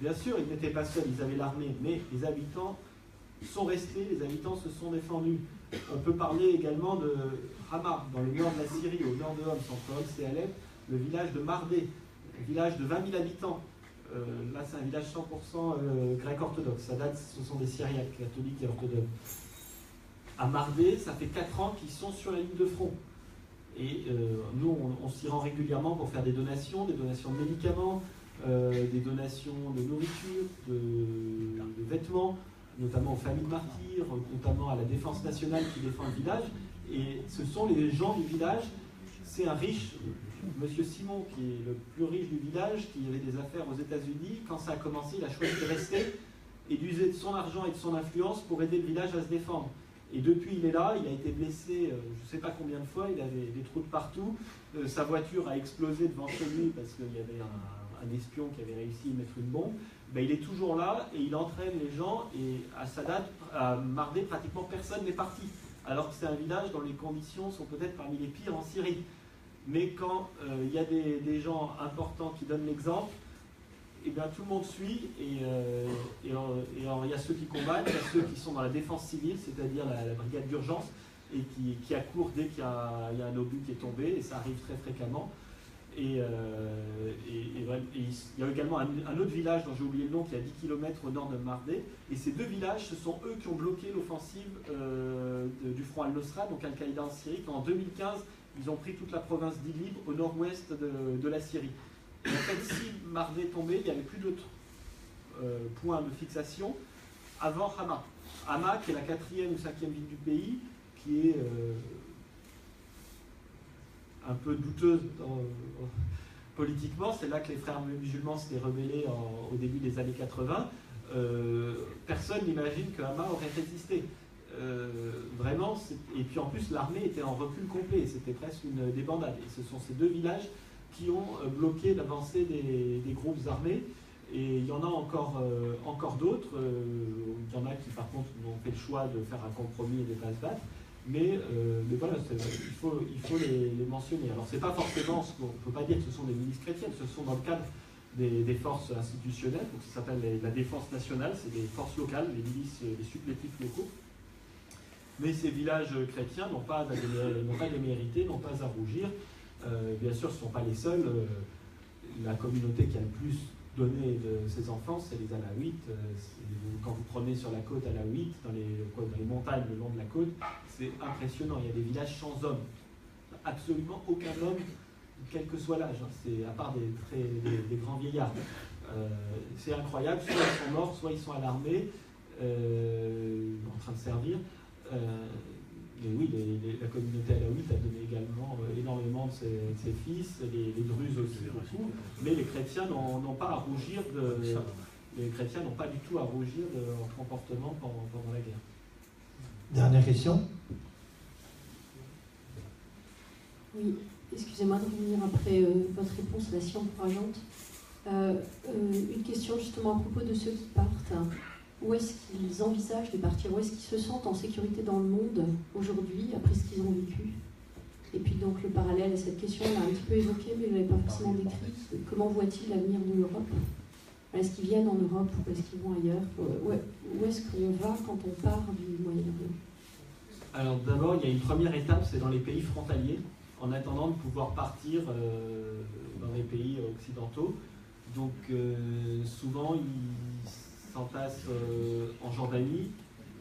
Bien sûr, ils n'étaient pas seuls, ils avaient l'armée, mais les habitants sont restés, les habitants se sont défendus. On peut parler également de Hama, dans le nord de la Syrie, au nord de Homs, entre Homs et Alep, le village de Mardé, un village de 20 000 habitants. Là, c'est un village 100% grec orthodoxe. Saadad, ce sont des Syriaques, catholiques et orthodoxes. À Mardé, ça fait 4 ans qu'ils sont sur la ligne de front. Et nous, on s'y rend régulièrement pour faire des donations de médicaments, des donations de nourriture, de vêtements, notamment aux familles de martyrs, notamment à la défense nationale qui défend le village. Et ce sont les gens du village. C'est un riche, Monsieur Simon, qui est le plus riche du village, qui avait des affaires aux États-Unis. Quand ça a commencé, il a choisi de rester et d'user de son argent et de son influence pour aider le village à se défendre. Et depuis, il est là, il a été blessé, je ne sais pas combien de fois, il avait des trous de partout. Sa voiture a explosé devant chez lui parce qu'il y avait un espion qui avait réussi à mettre une bombe. Ben, il est toujours là et il entraîne les gens. Et à Sadat, à Mardé, pratiquement personne n'est parti. Alors que c'est un village dont les conditions sont peut-être parmi les pires en Syrie. Mais quand il y a des gens importants qui donnent l'exemple, et bien, tout le monde suit, et il y a ceux qui combattent, il y a ceux qui sont dans la défense civile, c'est-à-dire la brigade d'urgence, et qui accourt dès qu'il y a un obus qui est tombé, et ça arrive très fréquemment. Et il y a également un autre village dont j'ai oublié le nom, qui est à 10 km au nord de Mardé, et ces deux villages, ce sont eux qui ont bloqué l'offensive du front Al-Nosra, donc Al-Qaïda en Syrie, quand en 2015, ils ont pris toute la province d'Idlib au nord-ouest de la Syrie. Et en fait, si Mardé tombait, il n'y avait plus d'autres points de fixation avant Hama. Hama, qui est la 4e ou 5e ville du pays, qui est un peu douteuse politiquement. C'est là que les frères musulmans s'étaient rebellés au début des années 80. Personne n'imagine que Hama aurait résisté. Vraiment, et puis en plus, l'armée était en recul complet. C'était presque une débandade. Et ce sont ces deux villages qui ont bloqué l'avancée des groupes armés. Et il y en a encore d'autres. Il y en a qui, par contre, ont fait le choix de faire un compromis et de ne pas se battre. Mais voilà, il faut les mentionner. Alors, c'est pas forcément, on ne peut pas dire que ce sont des milices chrétiennes, ce sont dans le cadre des forces institutionnelles. Donc, ça s'appelle la défense nationale, c'est des forces locales, les milices, les supplétifs locaux. Mais ces villages chrétiens n'ont pas démérité, n'ont pas à rougir. Bien sûr, ce ne sont pas les seuls. La communauté qui a le plus donné de ses enfants, c'est les Alaouites. Quand vous prenez sur la côte Alaouite, dans les montagnes le long de la côte, c'est impressionnant. Il y a des villages sans hommes. Absolument aucun homme, quel que soit l'âge. C'est à part des grands vieillards. C'est incroyable. Soit ils sont morts, soit ils sont à l'armée, en train de servir. Mais oui, la communauté alaouite a donné également énormément de ses fils, les Druzes aussi beaucoup, mais les chrétiens n'ont pas à rougir les chrétiens n'ont pas du tout à rougir de leur comportement pendant la guerre. Dernière question. Oui, excusez-moi de revenir après votre réponse, elle est si encourageante. Une question justement à propos de ceux qui partent. Où est-ce qu'ils envisagent de partir? Où est-ce qu'ils se sentent en sécurité dans le monde aujourd'hui, après ce qu'ils ont vécu? Et puis donc le parallèle à cette question, on l'a un petit peu évoqué, mais vous n'avez pas forcément décrit. Comment voient-ils l'avenir de l'Europe? Est-ce qu'ils viennent en Europe ou est-ce qu'ils vont ailleurs? Où est-ce qu'on va quand on part du Moyen-Orient? Alors d'abord, il y a une première étape, c'est dans les pays frontaliers, en attendant de pouvoir partir dans les pays occidentaux. Donc souvent, ils s'entassent en Jordanie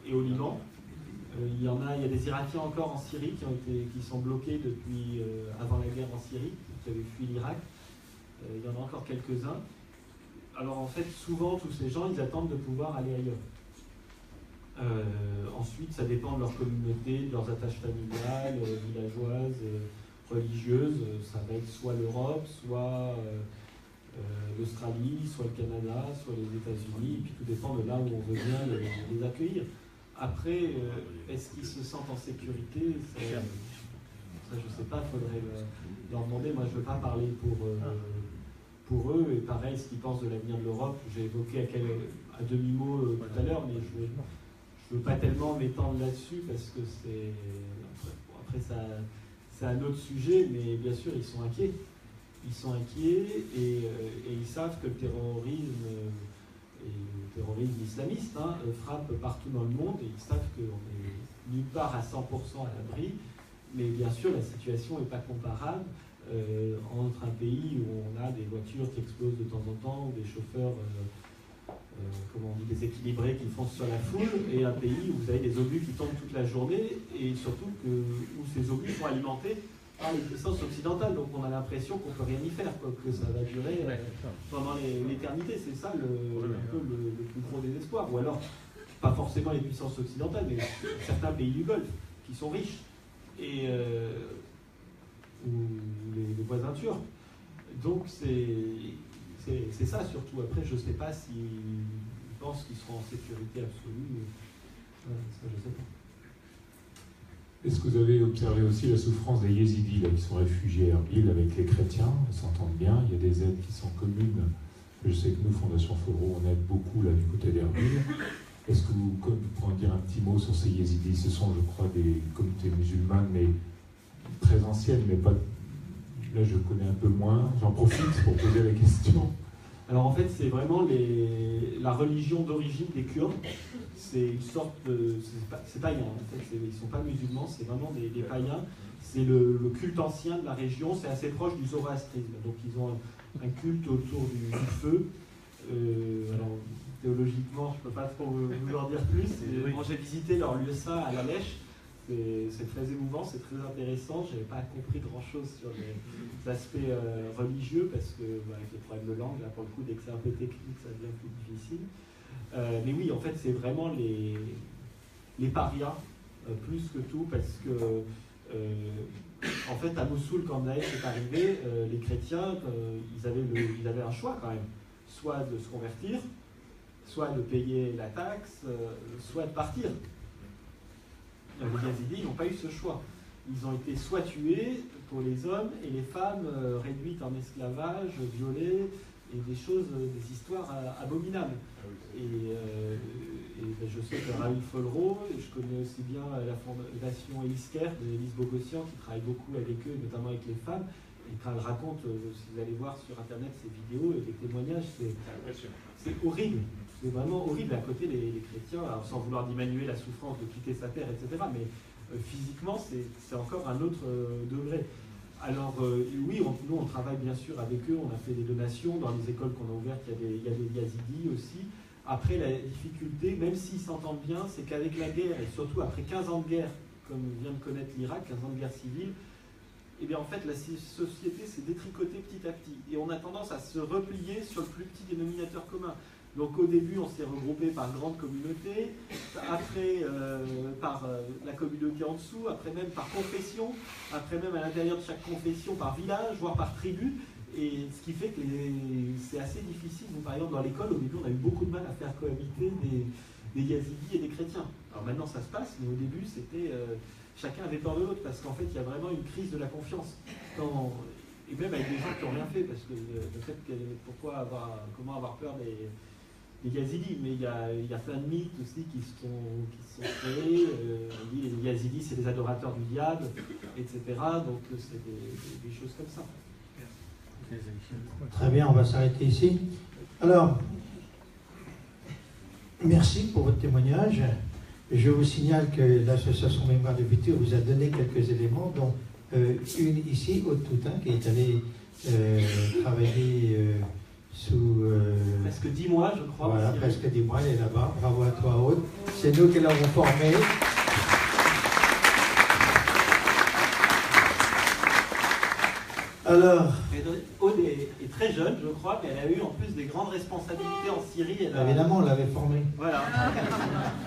et au Liban. Il y a des Irakiens encore en Syrie qui sont bloqués depuis avant la guerre en Syrie, qui avaient fui l'Irak. Il y en a encore quelques-uns. Alors en fait, souvent, tous ces gens, ils attendent de pouvoir aller ailleurs. Ensuite, ça dépend de leur communauté, de leurs attaches familiales, villageoises, religieuses. Ça va être soit l'Europe, soit l'Australie, soit le Canada, soit les États-Unis, et puis tout dépend de là où on veut bien les accueillir. Après, est-ce qu'ils se sentent en sécurité? Ça, je ne sais pas, il faudrait leur demander. Moi, je ne veux pas parler pour eux, et pareil, ce qu'ils pensent de l'avenir de l'Europe. J'ai évoqué à demi-mot tout à l'heure, mais je ne veux pas tellement m'étendre là-dessus, parce que après, c'est un autre sujet, mais bien sûr, ils sont inquiets. Ils sont inquiets et ils savent que le terrorisme et le terrorisme islamiste frappe partout dans le monde, et ils savent qu'on n'est nulle part à 100% à l'abri, mais bien sûr la situation n'est pas comparable entre un pays où on a des voitures qui explosent de temps en temps, ou des chauffeurs comment on dit, déséquilibrés qui foncent sur la foule, et un pays où vous avez des obus qui tombent toute la journée, et surtout où ces obus sont alimentés par les puissances occidentales. Donc on a l'impression qu'on ne peut rien y faire, que ça va durer pendant l'éternité. C'est ça un peu le plus gros désespoir. Ou alors, pas forcément les puissances occidentales, mais certains pays du Golfe qui sont riches, ou les voisins turcs. Donc c'est ça surtout. Après, je ne sais pas s'ils pensent qu'ils seront en sécurité absolue. Ça, je ne sais pas. Est-ce que vous avez observé aussi la souffrance des yézidis là, qui sont réfugiés à Erbil avec les chrétiens? Ils s'entendent bien, il y a des aides qui sont communes. Je sais que nous, Fondation Follereau, on aide beaucoup là, du côté d'Erbil. Est-ce que vous pouvez dire un petit mot sur ces yézidis? Ce sont, je crois, des communautés musulmanes, mais très anciennes, mais pas... Là, je connais un peu moins. J'en profite pour poser la question. Alors en fait, c'est vraiment la religion d'origine des Kurdes. C'est une sorte de... C'est païen, en fait. Ils ne sont pas musulmans, c'est vraiment des païens. C'est le culte ancien de la région. C'est assez proche du zoroastrisme. Donc ils ont un culte autour du feu. Alors théologiquement, je ne peux pas trop vous en dire plus. Moi, j'ai visité leur lieu saint à La Lèche. C'est très émouvant, c'est très intéressant. Je n'avais pas compris grand-chose sur les aspects religieux parce que avec les problèmes de langue, là pour le coup, dès que c'est un peu technique, ça devient plus difficile. Mais oui, en fait, c'est vraiment les parias, plus que tout, parce que en fait, à Mossoul, quand Daesh est arrivé, les chrétiens, ils avaient un choix quand même, soit de se convertir, soit de payer la taxe, soit de partir. Les Yazidis n'ont pas eu ce choix. Ils ont été soit tués pour les hommes et les femmes réduites en esclavage, violées, et des histoires abominables. Et je sais que Raoul Follereau, je connais aussi bien la fondation Elisker de Élise Bogossian qui travaille beaucoup avec eux, notamment avec les femmes. Et quand elle raconte, si vous allez voir sur internet ces vidéos et les témoignages, c'est horrible. C'est vraiment horrible à côté les chrétiens, alors sans vouloir diminuer la souffrance de quitter sa terre, etc. Mais physiquement, c'est encore un autre degré. Alors oui, nous on travaille bien sûr avec eux, on a fait des donations dans les écoles qu'on a ouvertes, il y a des yazidis aussi. Après, la difficulté, même s'ils s'entendent bien, c'est qu'avec la guerre, et surtout après 15 ans de guerre, comme vient de connaître l'Irak, 15 ans de guerre civile, eh bien en fait la société s'est détricotée petit à petit. Et on a tendance à se replier sur le plus petit dénominateur commun. Donc au début, on s'est regroupé par grande communauté, après par la communauté en dessous, après même par confession, après même à l'intérieur de chaque confession par village, voire par tribu. Et ce qui fait que c'est assez difficile. Nous, par exemple, dans l'école, au début, on a eu beaucoup de mal à faire cohabiter des yazidis et des chrétiens. Alors maintenant, ça se passe, mais au début, c'était chacun avait peur de l'autre, parce qu'en fait, il y a vraiment une crise de la confiance. Et même avec des gens qui n'ont rien fait, parce que le fait comment avoir peur des yazidis, mais il y a plein de mythes aussi qui se sont créés. On dit les yazidis, c'est les adorateurs du diable, etc. Donc c'est des choses comme ça. Très bien, on va s'arrêter ici. Alors, merci pour votre témoignage. Je vous signale que l'association Mémoire de Futur vous a donné quelques éléments, dont une ici, Aude Toutain, qui est allée travailler sous... presque 10 mois, je crois. Voilà, presque 10 mois, elle est là-bas. Bravo à toi, Aude. C'est nous qui l'avons formée. Alors... Aude est très jeune, je crois, mais elle a eu en plus des grandes responsabilités en Syrie. Évidemment, on l'avait formée. Voilà.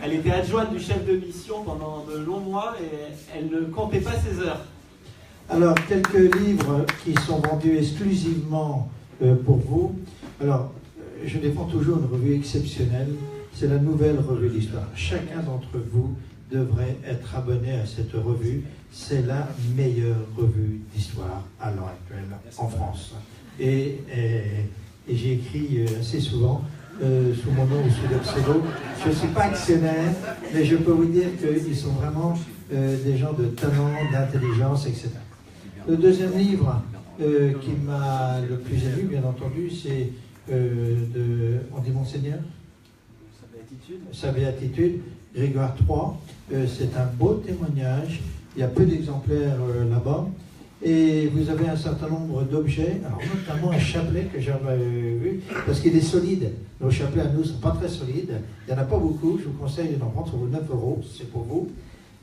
Elle était adjointe du chef de mission pendant de longs mois et elle ne comptait pas ses heures. Alors, quelques livres qui sont vendus exclusivement pour vous. Alors, je défends toujours une revue exceptionnelle. C'est la Nouvelle Revue d'Histoire. Chacun d'entre vous devrait être abonné à cette revue. C'est la meilleure revue d'histoire à l'heure actuelle en France. Et j'ai écrit assez souvent sous mon nom ou sous le pseudo. Je ne suis pas actionnaire, mais je peux vous dire qu'ils sont vraiment des gens de talent, d'intelligence, etc. Le deuxième livre qui m'a le plus ému, bien entendu, c'est on dit Monseigneur ? Sa béatitude, Grégoire III. C'est un beau témoignage. Il y a peu d'exemplaires là-bas. Et vous avez un certain nombre d'objets, alors notamment un chapelet que j'avais vu, parce qu'il est solide. Nos chapelets à nous ne sont pas très solides. Il n'y en a pas beaucoup. Je vous conseille d'en prendre, ça vaut 9 €, c'est pour vous.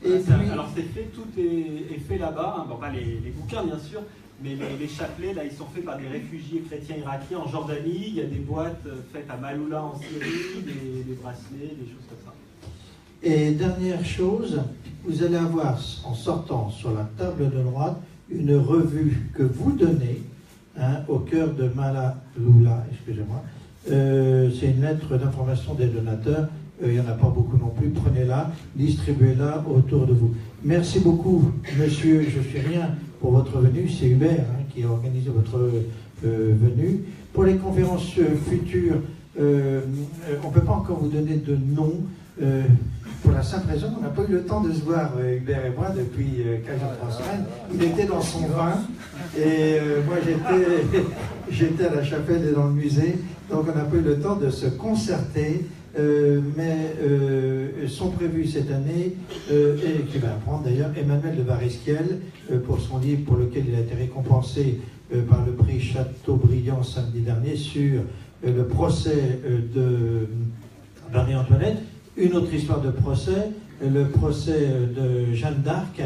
Et puis, alors c'est fait, tout est fait là-bas. Hein. Bon, pas les bouquins bien sûr, mais les chapelets, là, ils sont faits par des réfugiés chrétiens irakiens en Jordanie. Il y a des boîtes faites à Maaloula en Syrie, des bracelets, des choses comme ça. Et dernière chose, vous allez avoir en sortant sur la table de droite une revue que vous donnez au cœur de Maaloula, excusez-moi. C'est une lettre d'information des donateurs il n'y en a pas beaucoup non plus, prenez-la, distribuez-la autour de vous. Merci beaucoup, monsieur, je ne suis rien pour votre venue, c'est Hubert qui a organisé votre venue. Pour les conférences futures, on ne peut pas encore vous donner de nom, pour la simple raison qu'on n'a pas eu le temps de se voir, Hubert et moi, depuis 15 ou 3 semaines. Il était dans son vin, et moi j'étais à la chapelle et dans le musée, donc on n'a pas eu le temps de se concerter, mais sont prévus cette année, et qui va apprendre d'ailleurs, Emmanuel de Varesquiel, pour son livre pour lequel il a été récompensé par le prix Chateaubriand samedi dernier, sur le procès de Marie-Antoinette. Une autre histoire de procès, le procès de Jeanne d'Arc,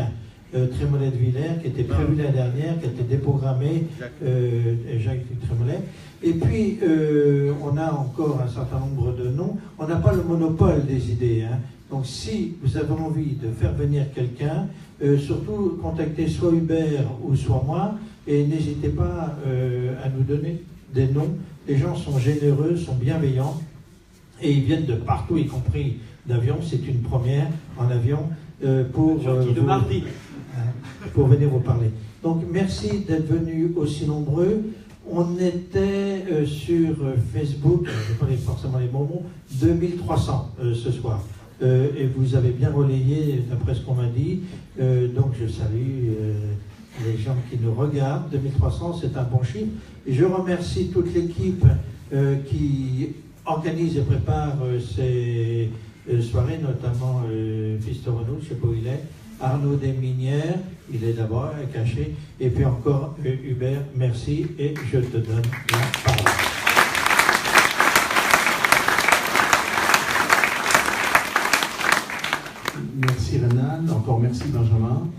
Trémollet de Villers, qui était prévu l'année dernière, qui a été déprogrammé, Jacques Trémollet. Et puis, on a encore un certain nombre de noms. On n'a pas le monopole des idées. Donc, si vous avez envie de faire venir quelqu'un, surtout contactez soit Hubert ou soit moi, et n'hésitez pas à nous donner des noms. Les gens sont généreux, sont bienveillants. Et ils viennent de partout, y compris d'avion. C'est une première en avion pour venir vous parler. Donc, merci d'être venus aussi nombreux. On était sur Facebook, je ne connais pas forcément les mots, 2300 ce soir. Et vous avez bien relayé, d'après ce qu'on m'a dit. Donc, je salue les gens qui nous regardent. 2300, c'est un bon chiffre. Et je remercie toute l'équipe qui organise et prépare ces soirées, notamment Fiston Renaud, je ne sais pas où il est, Arnaud Desminières, il est d'abord caché, et puis encore Hubert, merci, et je te donne la parole. Merci Renan, encore merci Benjamin.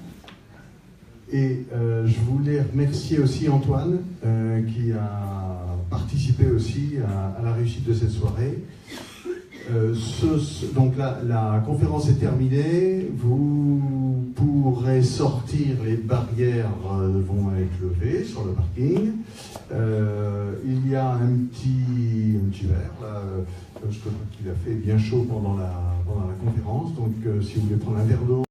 Et je voulais remercier aussi Antoine qui a participé aussi à la réussite de cette soirée. Donc la conférence est terminée, vous pourrez sortir, les barrières vont être levées sur le parking. Il y a un petit verre, là, je crois qu'il a fait bien chaud pendant la conférence, donc si vous voulez prendre un verre d'eau,